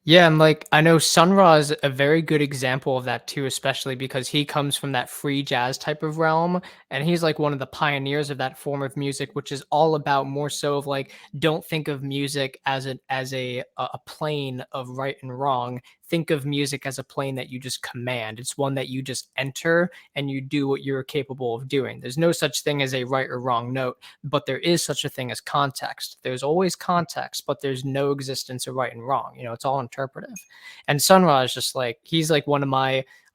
Yeah, and like I know Sun Ra is a very good example of that too, especially because he comes from that free jazz type of realm, and he's like one of the pioneers of that form of music, which is all about more so of like don't think of music as a plane of right and wrong. Think of music as a plane that you just command. It's one that you just enter and you do what you're capable of doing. There's no such thing as a right or wrong note, but there is such a thing as context. There's always context, but there's no existence of right and wrong. It's all interpretive. And Sun Ra is just like he's like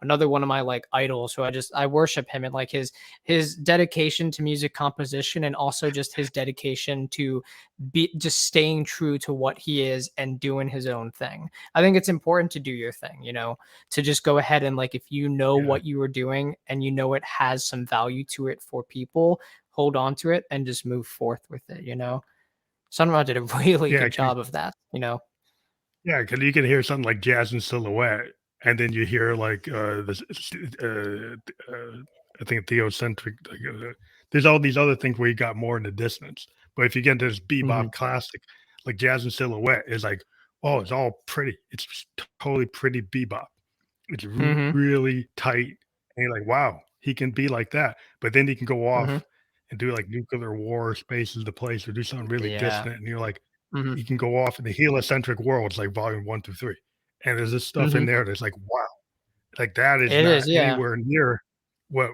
another one of my like idols who I worship him and like his dedication to music composition and also just his dedication to be just staying true to what he is and doing his own thing. I think it's important to do your thing, to just go ahead and like if you know Yeah, what you are doing and you know it has some value to it for people, hold on to it and just move forth with it. Sun Ra did a really yeah, good job of that. yeah, because you can hear something like Jazz and Silhouette, and then you hear like this. I think theocentric. Like, there's all these other things where you got more in the distance. But if you get into this Mhm. bebop classic, like Jazz and Silhouette, is like, oh, it's all pretty. It's totally pretty bebop. It's Mhm. really tight, and you're like, wow, he can be like that. But then he can go Mhm. off and do like nuclear war, space is the place, or do something really Yeah. dissonant, and you're like, Mhm. he can go off in the heliocentric worlds like volume 1 through 3. And there's this stuff in Mhm. there that's like, wow, like that is It not is, yeah. anywhere near what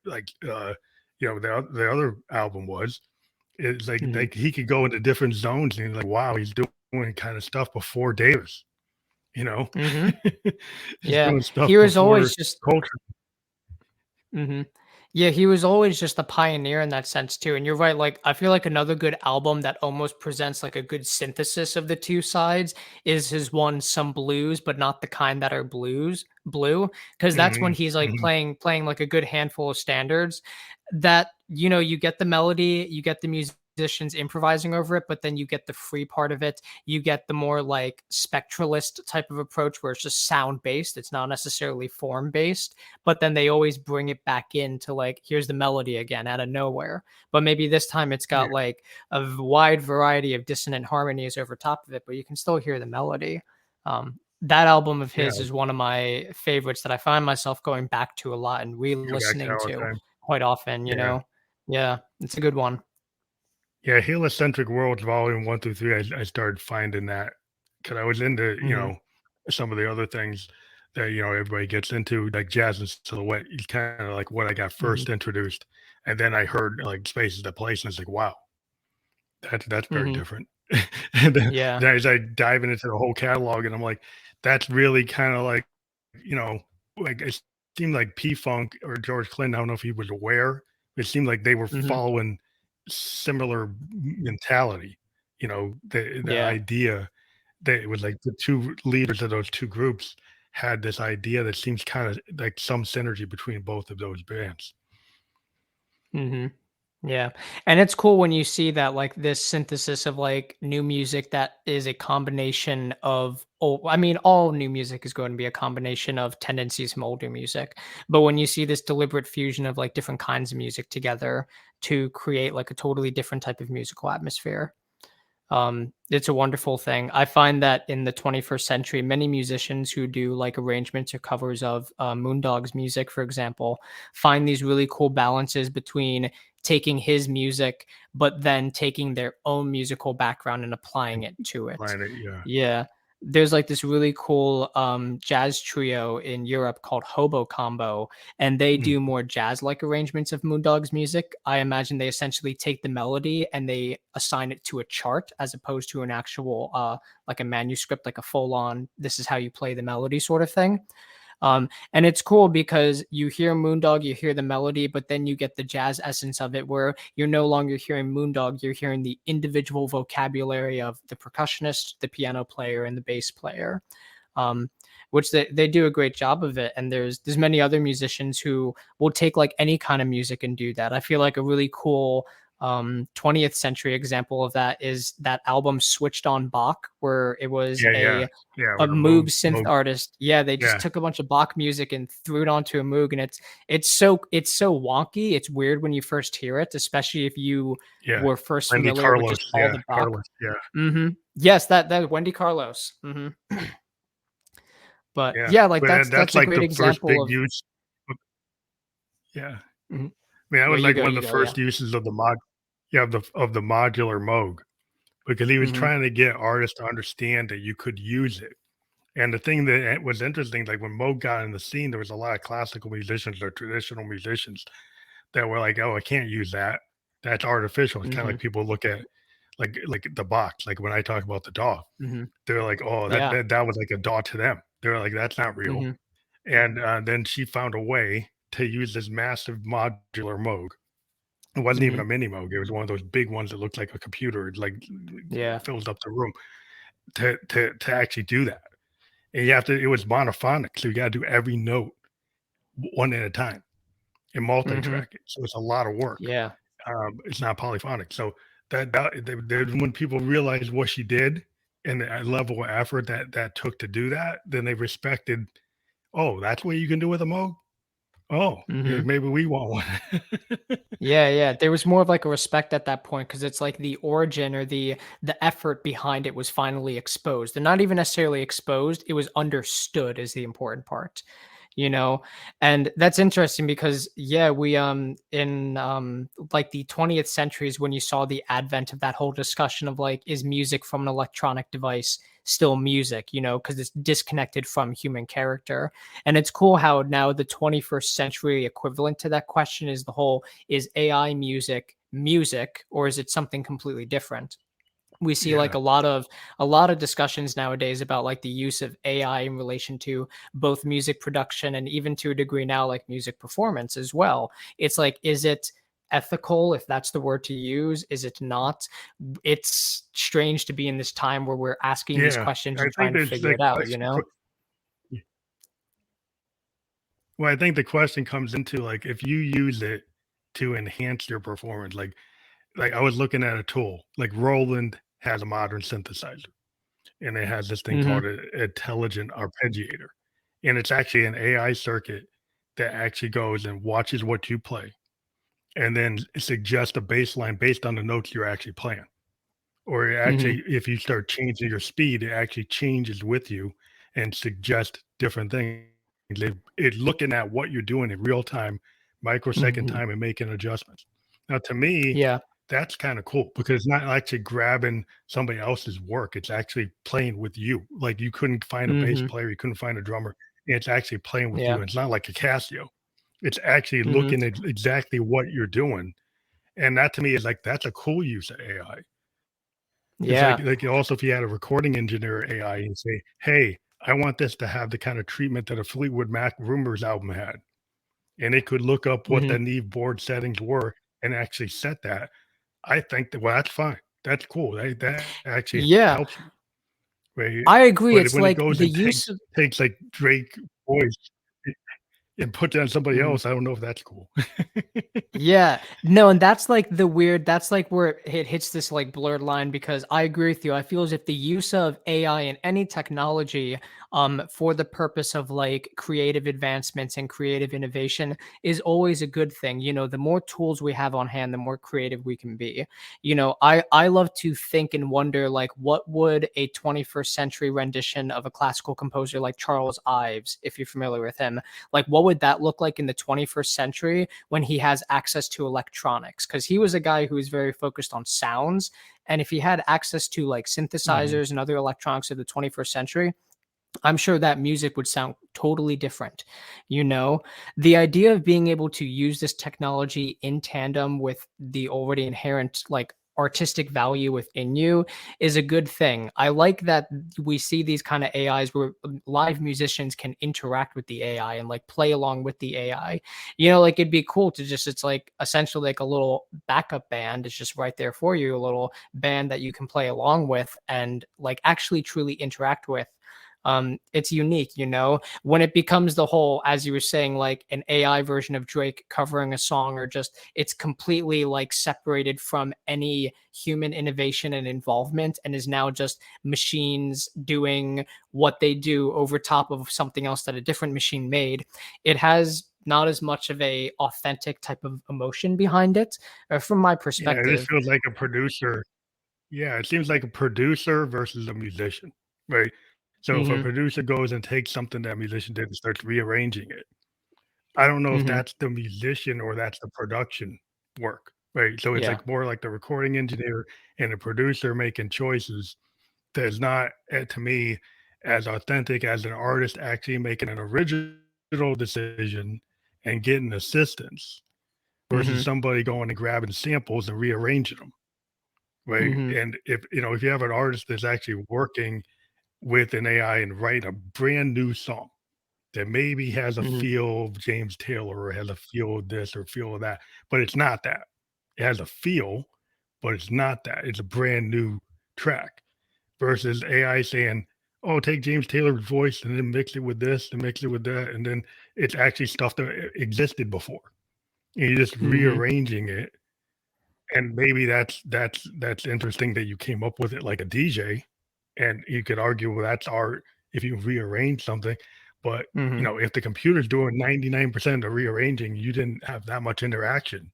like the other album was. It's Mhm. like he could go into different zones and like, wow, he's doing kind of stuff before Davis, you know? Mhm. He's Yeah. doing stuff He was before always just culture. Mhm. Yeah, he was always just a pioneer in that sense too. And you're right, like I feel like another good album that almost presents like a good synthesis of the two sides is his one Some Blues, but not the kind that are blue, because that's when Mhm, he's like mhm. playing like a good handful of standards that you get the melody, you get the musicians improvising over it, but then you get the free part of it. You get the more like spectralist type of approach where it's just sound based, it's not necessarily form based, but then they always bring it back into like here's the melody again out of nowhere, but maybe this time it's Yeah, got like a wide variety of dissonant harmonies over top of it, but you can still hear the melody. That album of yeah, his is one of my favorites that I find myself going back to a lot and go back to that re-listening all the to time. quite often, Yeah. yeah, it's a good one. Yeah, Heliocentric Worlds Volume 1 through 3, I started finding that because I was into, Hmm. some of the other things that, everybody gets into, like Jazz and Silhouette is kinda like what I got Hmm. first introduced, and then I heard, like, Spaces to Place, and it's like, "Wow, that's very Hmm. different." And Yeah. then as I diving into the whole catalog, and I'm like, "That's really kinda like," you know, like, it seemed like P-Funk or George Clinton, I don't know if he was aware, it seemed like they were Hmm. following similar mentality, the Yeah. idea that it was like the 2 leaders of those 2 groups had this idea that seems kinda like some synergy between both of those bands. Hmm. Yeah. And it's cool when you see that like this synthesis of like new music that is a combination of I mean, all new music is going to be a combination of tendencies from older music. But when you see this deliberate fusion of like different kinds of music together to create like a totally different type of musical atmosphere, it's a wonderful thing. I find that in the 21st century, many musicians who do like arrangements or covers of Moondog's music, for example, find these really cool balances between taking his music, but then taking their own musical background and applying And it to it. Planet, yeah. Yeah. There's like this really cool jazz trio in Europe called Hobo Combo, and they Mm, do more jazz like arrangements of Moondog's music. I imagine they essentially take the melody and they assign it to a chart as opposed to an actual, like a manuscript, like a full on, this is how you play the melody sort of thing. And it's cool because you hear Moondog, you hear the melody, but then you get the jazz essence of it where you're no longer hearing Moondog, you're hearing the individual vocabulary of the percussionist, the piano player, and the bass player. Um, which they do a great job of it. And there's many other musicians who will take like any kind of music and do that. I feel like a really cool 20th century example of that is that album Switched on Bach, where it was yeah, yeah, yeah, a with the Moog synth Moog, artist. Yeah, they just yeah, took a bunch of Bach music and threw it onto a Moog, and it's so wonky. It's weird when you first hear it, especially if you yeah. were first Randy familiar with Carlos, just all yeah, the Bach. Carlos, yeah, Yes, that Wendy Carlos. But yeah, yeah, like but that's that's a like great the first example big of. use. Yeah. Mhm. I mean, that Yeah, was like one of you the go. Yeah. first uses of the modular Moog, because he was Mhm. trying to get artists to understand that you could use it. And the thing that was interesting, like when Moog got in the scene, there was a lot of classical musicians or traditional musicians that were like, "Oh, I can't use that. That's artificial." It's kind of like Mhm. people look at like the box. Like when I talk about the DAW, Mhm. they're like, "Oh, that Yeah. that, that was like a DAW to them." They're like, "That's not real." Mhm. And then she found a way to use this massive modular Moog. It wasn't even Mhm. a mini Moog. It was one of those big ones that looked like a computer. It like Yeah. fills up the room to actually do that. And you have to. It was monophonic, so you got to do every note one at a time and Mhm. multi-track it. So it's a lot of work. Yeah. It's not polyphonic. So when people realized what she did and the level of effort that took to do that, then they respected. Oh, that's what you can do with a Moog. Oh, yeah, Mhm. maybe we want one. Yeah, yeah. There was more of like a respect at that point because it's like the origin or the effort behind it was finally exposed. They're not even necessarily exposed, it was understood is the important part, you know? And that's interesting because yeah, we in like the 20th century is when you saw the advent of that whole discussion of like, is music from an electronic device still music, because it's disconnected from human character. And it's cool how now the 21st century equivalent to that question is the whole, is AI music music, or is it something completely different? We see like Yeah. a lot of discussions nowadays about like the use of AI in relation to both music production and even to a degree now like music performance as well. It's like, is it ethical, if that's the word to use? Is it not? It's strange to be in this time where we're asking these Yeah. questions I and think trying to there's figure the it out, you question. know? Well, I think the question comes into like if you use it to enhance your performance, like I was looking at a tool, like Roland has a modern synthesizer and it has this thing Mhm. called an intelligent arpeggiator. And it's actually an AI circuit that actually goes and watches what you play and then suggests a baseline based on the notes you're actually playing. Or it Mhm. actually, if you start changing your speed, it actually changes with you and suggests different things. It's looking at what you're doing in real time, microsecond Mhm. time, and making adjustments. Now, to me, Yeah. that's kind of cool because it's not actually grabbing somebody else's work. It's actually playing with you. Like you couldn't find a bass Mhm. player, you couldn't find a drummer. It's actually playing with Yeah. you. It's not like a Casio. It's actually Mhm. looking at exactly what you're doing. And that to me is like that's a cool use of AI. It's Yeah. like also if you had a recording engineer AI and say, "Hey, I want this to have the kind of treatment that a Fleetwood Mac Rumors album had," and it could look up what Mhm. the Neve board settings were and actually set that. I think that well, that's fine. That's cool. That actually Yeah. helps you, right? I agree. But It's when it like goes the and use takes like Drake voice and puts it on somebody of else, I don't know if that's cool. Yeah. No, and that's like the weird that's like where it hits this like blurred line because I agree with you. I feel as if the use of AI and any technology for the purpose of like creative advancements and creative innovation is always a good thing. You know, the more tools we have on hand, the more creative we can be. You know, I love to think and wonder like what would a 21st century rendition of a classical composer like Charles Ives, if you're familiar with him, like what would that look like in the 21st century when he has access to electronics? Because he was a guy who was very focused on sounds. And if he had access to like Mhm. synthesizers and other electronics of the 21st century, I'm sure that music would sound totally different. You know, the idea of being able to use this technology in tandem with the already inherent like artistic value within you is a good thing. I like that we see these kind of AIs where live musicians can interact with the AI and like play along with the AI. You know, like it'd be cool to just, it's like essentially like a little backup band. It's just right there for you, a little band that you can play along with and like actually truly interact with. It's unique, you know, when it becomes the whole, as you were saying, like an AI version of Drake covering a song, or just it's completely like separated from any human innovation and involvement and is now just machines doing what they do over top of something else that a different machine made. It has not as much of a authentic type of emotion behind it, from my Yeah, it just perspective. feels like a producer. Yeah, it seems like a producer versus a musician, right? So if a Hmm. producer goes and takes something that musician did and starts rearranging it, I don't know if Hmm. that's the musician or that's the production work, right? So it's Yeah. like more like the recording engineer and the producer making choices that's not, to me, as authentic as an artist actually making an original decision and getting assistance versus Hmm. somebody going and grabbing samples and rearranging them. Right, Hmm. and if you have an artist that's actually working with an AI and write a brand new song that maybe has a Hmm. feel of James Taylor or has a feel of this or feel of that, but it's not that. It has a feel, but it's not that. It's a brand new track versus AI saying, "Oh, take James Taylor's voice and then mix it with this and mix it with that," and then it's actually stuff that existed before, and you're just Hmm. rearranging it, and maybe that's interesting that you came up with it like a DJ, and you could argue, well, that's art if you rearrange something. But Hmm. if the computer's doing 99% of rearranging, you didn't have that much interaction.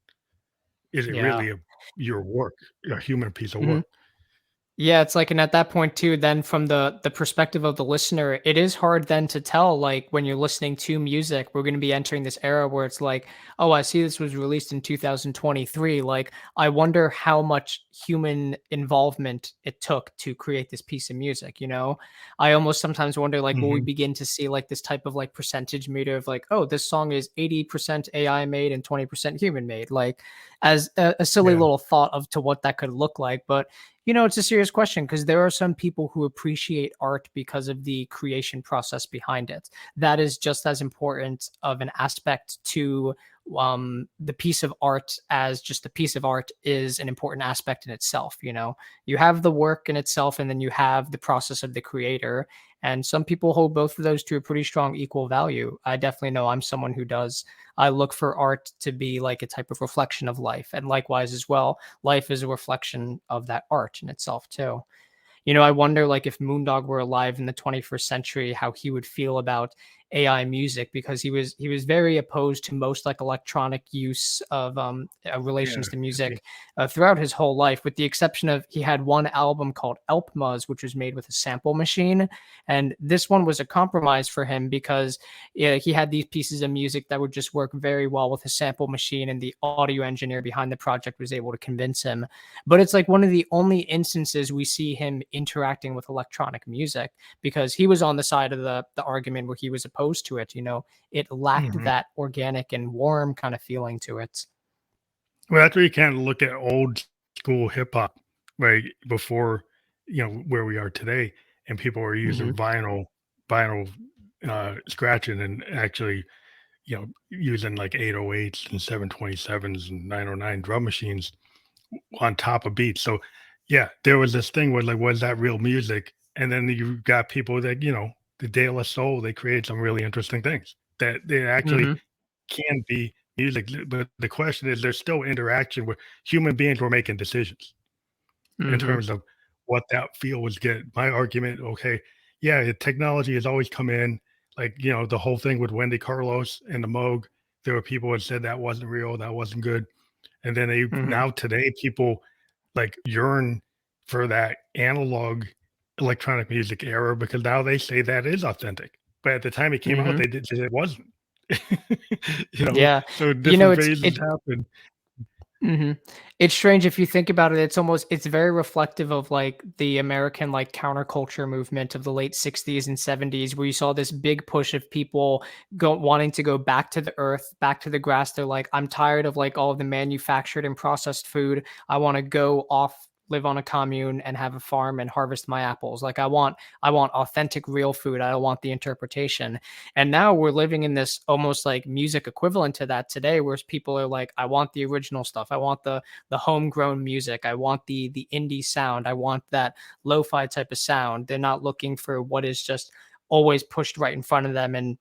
Is it Yeah. really your work, a human piece of Mhm. work? Yeah, it's like, and at that point too, then from the perspective of the listener, it is hard then to tell, like when you're listening to music, we're going to be entering this era where it's like, oh, I see this was released in 2023. Like, I wonder how much human involvement it took to create this piece of music, you know? I almost sometimes wonder, like, will we Hmm. begin to see like this type of like percentage meter of like, oh, this song is 80% AI made and 20% human made, like as a silly Yeah. little thought of to what that could look like. But it's a serious question because there are some people who appreciate art because of the creation process behind it. That is just as important of an aspect to the piece of art as just the piece of art is an important aspect in itself. You have the work in itself, and then you have the process of the creator. And some people hold both of those to a pretty strong equal value. I definitely know I'm someone who does. I look for art to be like a type of reflection of life. And likewise, as well, life is a reflection of that art in itself, too. I wonder like if Moondog were alive in the 21st century, how he would feel about AI music because he was very opposed to most like electronic use of Yeah. relations to Okay. music throughout his whole life, with the exception of he had one album called Elpmuz, which was made with a sample machine, and this one was a compromise for him because yeah, he had these pieces of music that would just work very well with a sample machine, and the audio engineer behind the project was able to convince him. But it's like one of the only instances we see him interacting with electronic music because he was on the side of the argument where he was opposed to it. It lacked Hmm. that organic and warm kind of feeling to it. Well, that's where you kind of look at old school hip hop, right? Before, where we are today, and people are Hmm. using vinyl, scratching and actually, using like 808s and 727s and 909 drum machines on top of beats. So, yeah, there was this thing where like, was that real music? And then you got people that, the De La Soul, they create some really interesting things that they actually Hmm. can be music. But the question is, there's still interaction where human beings were making decisions in Hmm. terms of what that feel was get. My argument, okay, yeah, technology has always come in, like, the whole thing with Wendy Carlos and the Moog. There were people that said that wasn't real, that wasn't good. And then Hmm. now today people like yearn for that analog electronic music era because now they say that is authentic. But at the time it came out, Hmm. they did say it wasn't. Yeah. So You know, different it's phases it happen. Mhm. It's strange if you think about it, it's very reflective of, like, the American, like, counterculture movement of the late '60s and '70s where you saw this big push of people wanting to go back to the earth, back to the grass. They're like, "I'm tired of, like, all of the manufactured and processed food. I wanna go off, live on a commune, and have a farm and harvest my apples." Like, I want authentic, real food. I don't want the interpretation. And now we're living in this almost like music equivalent to that today, where people are like, I want the original stuff. I want the homegrown music. I want the indie sound. I want that lo-fi type of sound. They're not looking for what is just always pushed right in front of them and,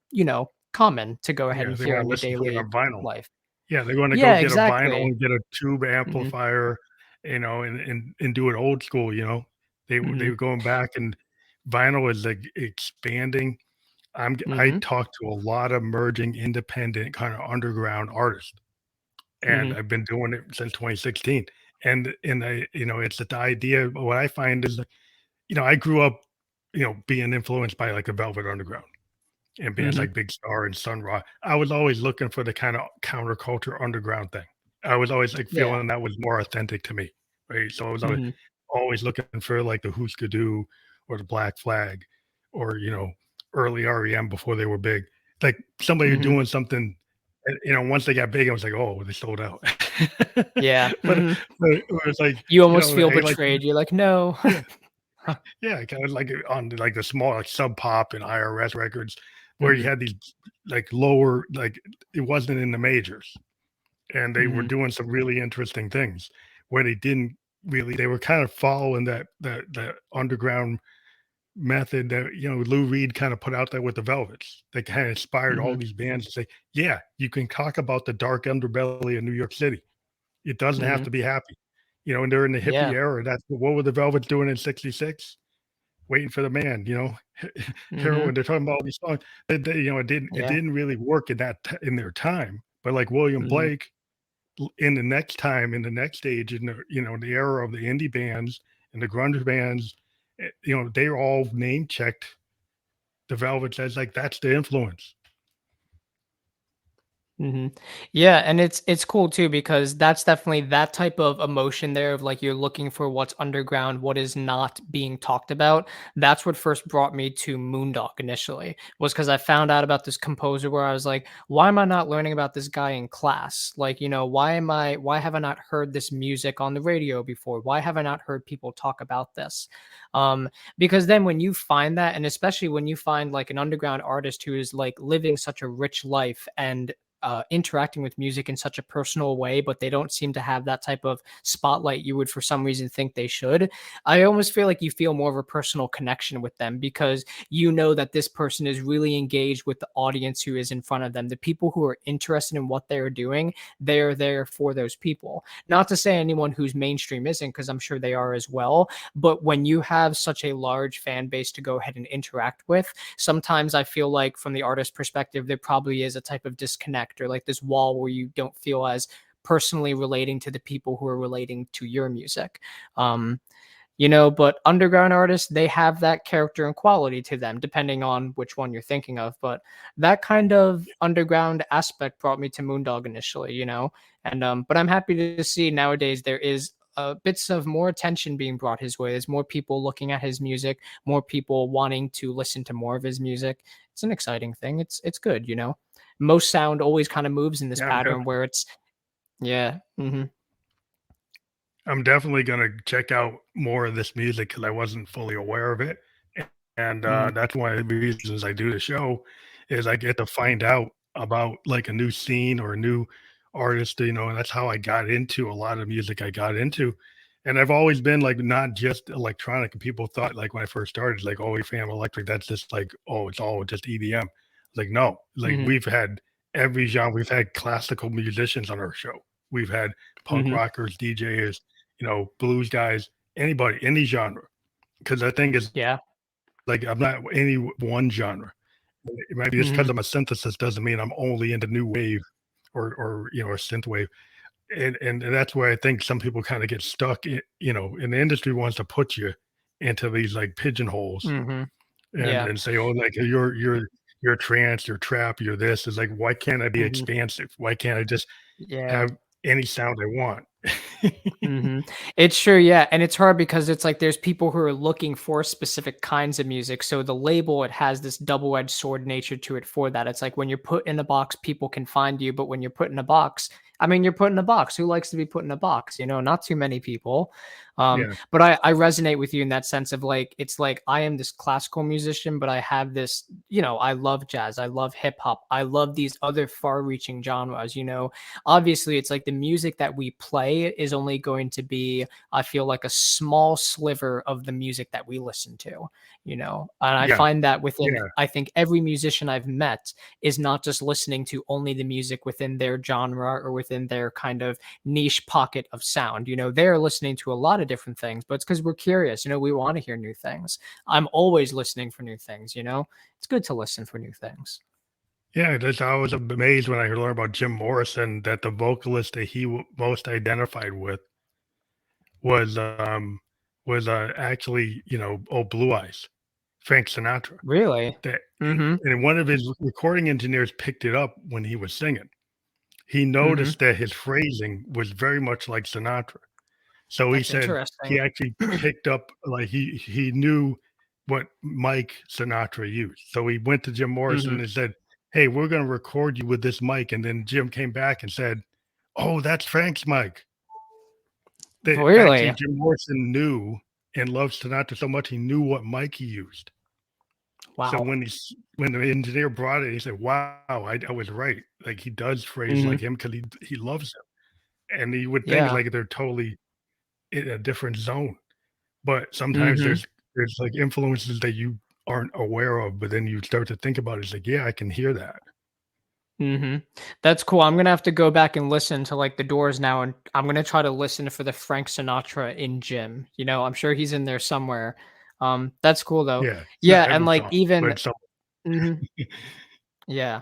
common to go ahead Yeah, and they hear want to in your listen to it daily on vinyl. life. Yeah, they're gonna go Yeah, get a vinyl exactly. and get a tube Hmm. amplifier, and do it old school. They Hmm. were going back, and vinyl is, like, expanding. I Hmm. talk to a lot of merging independent kinda underground artists, and Hmm. I've been doing it since 2016, and it's the idea. What I find is, like, I grew up, being influenced by, like, the Velvet Underground and bands Hmm. like Big Star and Sun Ra. I was always looking for the kinda counterculture underground thing. I was always, like, Yeah. feeling that was more authentic to me, right? So I was always Hmm. always looking for, like, the Husker Du or the Black Flag or, early REM before they were big. Like, somebody Hmm. doing something, and, once they got big, I was like, "Oh, they sold out." Yeah. But Hmm. but it was like, You almost feel I like, betrayed. You're like, no. yeah. Yeah, kinda like on like the small, like Sub Pop and IRS records where you Hmm. had these like lower, like it wasn't in the majors, and they were Hmm. doing some really interesting things where they were kind of following that underground method that, Lou Reed kind of put out there with the Velvets. They kind of inspired all Hmm. these bands to say, yeah, you can talk about the dark underbelly of New York City. It doesn't have Hmm. to be happy. And during the hippie Yeah. era, that's what were the Velvets doing in '66? Waiting for the man, Mhm. heroin. They're talking about all these songs. It Yeah. didn't really work in their time. But like William Mhm. Blake, in the next time, in the next age, in the era of the indie bands and the grunge bands, they're all name checked the Velvets as like that's the influence. Yeah, and it's cool too because that's definitely that type of emotion there of like you're looking for what's underground, what is not being talked about. That's what first brought me to Moondog initially, was because I found out about this composer where I was like, why am I not learning about this guy in class? Like, why have I not heard this music on the radio before? Why have I not heard people talk about this? Because then when you find that, and especially when you find like an underground artist who is like living such a rich life and interacting with music in such a personal way, but they don't seem to have that type of spotlight you would for some reason think they should. I almost feel like you feel more of a personal connection with them because you know that this person is really engaged with the audience who is in front of them. The people who are interested in what they're doing, they're there for those people. Not to say anyone who's mainstream isn't, because I'm sure they are as well. But when you have such a large fan base to go ahead and interact with, sometimes I feel like from the artist perspective, there probably is a type of disconnect or like this wall where you don't feel as personally relating to the people who are relating to your music. But underground artists, they have that character and quality to them, depending on which one you're thinking of. But that kind of underground aspect brought me to Moondog initially, but I'm happy to see nowadays there is bits of more attention being brought his way. There's more people looking at his music, more people wanting to listen to more of his music. It's an exciting thing. It's good, Most sound always kind of moves in this Yeah, pattern where it's yeah. I'm definitely gonna check out more of this music because I wasn't fully aware of it, and Mhm. that's one of the reasons I do the show is I get to find out about like a new scene or a new artist, and that's how I got into a lot of music I got into. And I've always been like not just electronic. And people thought like when I first started, like, oh, EFAM electric, that's just like, oh, it's all just EDM. Like, no, like Mhm. we've had every genre. We've had classical musicians on our show. We've had punk Mhm. rockers, DJs, blues guys, anybody, any genre. Because I think it's Yeah. like I'm not any one genre. It might be just because Mhm. I'm a synthesis doesn't mean I'm only into new wave or synth wave. And that's where I think some people kind of get stuck. In the industry wants to put you into these like pigeonholes Mhm. and Yeah. and say, oh, like you're trance, you're trap, you're this. Is like, why can't I be Mhm. expansive? Why can't I just Yeah. have any sound I want? It's true, yeah, and it's hard because it's like there's people who are looking for specific kinds of music, so the label, it has this double-edged sword nature to it for that. It's like when you're put in a box, people can find you, but when you're put in a box, I mean, you're put in a box. Who likes to be put in a box? Not too many people. Yeah, But I resonate with you in that sense of like, it's like I am this classical musician, but I have this, I love jazz, I love hip hop, I love these other far-reaching genres. Obviously it's like the music that we play is only going to be, I feel like, a small sliver of the music that we listen to, and I yeah, find that within, yeah, I think every musician I've met is not just listening to only the music within their genre or within their kind of niche pocket of sound. They're listening to a lot of different things, but it's because we're curious. We want to hear new things. I'm always listening for new things. It's good to listen for new things. yeah. I was amazed when I learned about Jim Morrison that the vocalist that he most identified with was um was actually Blue Eyes, Frank Sinatra. Really? That Mm-hmm. and one of his recording engineers picked it up when he was singing. He Mm-hmm. noticed that his phrasing was very much like Sinatra. So he That's said he interesting. actually picked up like he knew what mic Sinatra used. So he went to Jim Mm-hmm. Morrison and said, "Hey, we're going to record you with this mic." And then Jim came back and said, "Oh, that's Frank's mic." That actually Really? Jim Morrison knew and loved Sinatra so much he knew what mic he used. So Wow. when the engineer brought it, he said, "Wow, I was right. Like he does phrase Mm-hmm. like him because he loves him." And you would think Yeah. like they're totally in a different zone, but sometimes Mm-hmm. there's like influences that you aren't aware of, but then you start to think about it. It's like, yeah, I can hear that. Mm-hmm. That's cool. I'm gonna have to go back and listen to like the Doors now, and I'm gonna try to listen for the Frank Sinatra in Jim. I'm sure he's in there somewhere. That's cool though. Yeah, it's not Yeah, and every like song, even but some. mhm, yeah.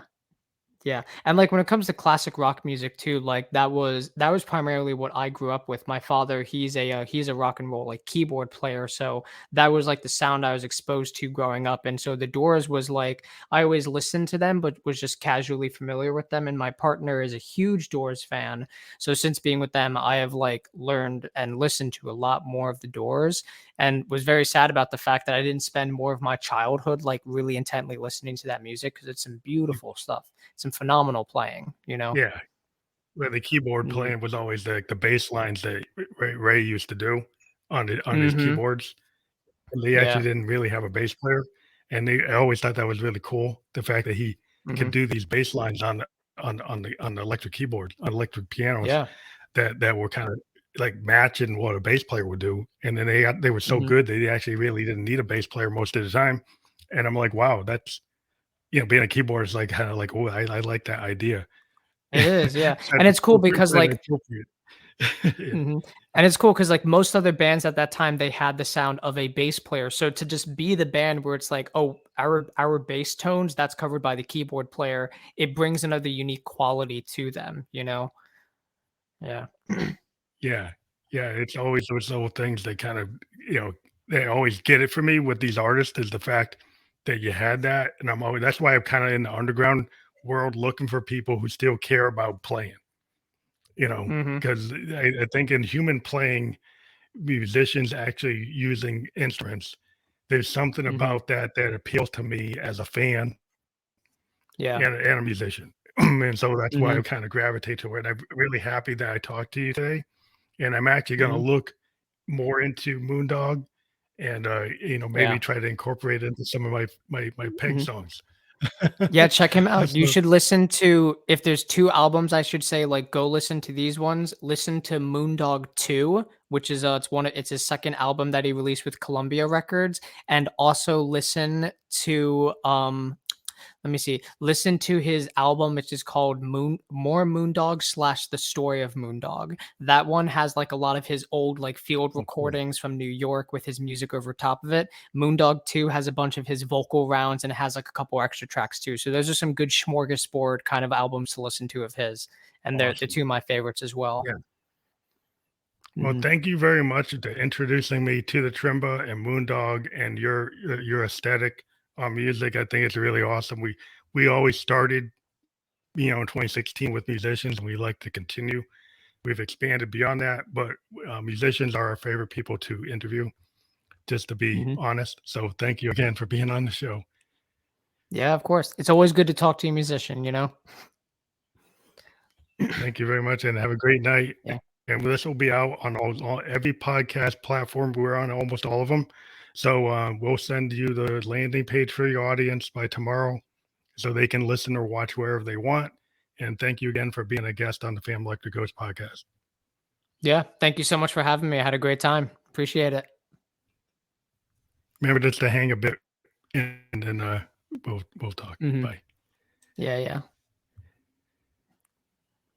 Yeah. And like when it comes to classic rock music too, like that was primarily what I grew up with. My father, he's a rock and roll like keyboard player, so that was like the sound I was exposed to growing up. And so the Doors was like I always listened to them but was just casually familiar with them, and my partner is a huge Doors fan. So since being with them, I have like learned and listened to a lot more of the Doors, and was very sad about the fact that I didn't spend more of my childhood like really intently listening to that music, because it's some beautiful stuff, some phenomenal playing, you know? Yeah, where the keyboard Mhm. playing was always like the bass lines that Ray used to do on his Mhm. keyboards. And they actually Yeah. didn't really have a bass player, and I always thought that was really cool, the fact that he could Mhm. do these bass lines on the electric keyboard, on electric pianos Yeah. that were kinda, like, matching what a bass player would do, and then they were so Mhm. good, they actually really didn't need a bass player most of the time, and I'm like, "Wow, that's" being a keyboard is, like, kinda like, "Oh, I like that idea." It is, yeah, Try and to it's cool because, try to like incorporate Yeah. mhm, and it's cool because like, most other bands at that time, they had the sound of a bass player, so to just be the band where it's like, "Oh, our bass tones, that's covered by the keyboard player," it brings another unique quality to them, you know? Yeah. Yeah. Yeah, it's always those little things that kind of, you know, they always get it for me with these artists is the fact that you had that, and I'm always that's why I'm kinda in the underground world looking for people who still care about playing, Mhm. because I think in human playing, musicians actually using instruments, there's something Mhm. about that that appeals to me as a fan Yeah. and a musician, and so that's why I Mhm. kinda gravitate to it. I'm really happy that I talked to you today, and I'm actually gonna Mhm. look more into Moondog and, maybe Yeah. try to incorporate it into some of my Peg Mhm. songs. Yeah, check him out. You So should listen to, if there's 2 albums, I should say, like, go listen to these ones. Listen to Moondog 2, which is, it's his second album that he released with Columbia Records, and also listen to, let me see. Listen to his album, which is called More Moondog slash The Story of Moondog. That one has like a lot of his old like field oh, cool. recordings from New York with his music over top of it. Moondog 2 has a bunch of his vocal rounds, and it has like a couple extra tracks too. So those are some good smorgasbord kind of albums to listen to of his. And they're the Awesome. two of my favorites as well. Yeah. Well, Mhm. thank you very much to introducing me to the Trimba and Moondog and your aesthetic on music. I think it's really awesome. We always started, in 2016 with musicians, and we like to continue. We've expanded beyond that, but musicians are our favorite people to interview, just to be Mhm. honest. So thank you again for being on the show. Yeah, of course. It's always good to talk to a musician, you know? Thank you very much, and have a great night. Yeah. And this will be out on all every podcast platform. We're on almost all of them. So we'll send you the landing page for your audience by tomorrow so they can listen or watch wherever they want. And thank you again for being a guest on the Family Electric Ghost podcast. Yeah. Thank you so much for having me. I had a great time. Appreciate it. Remember just to hang a bit and then we'll talk. Mhm. Bye. Yeah, yeah.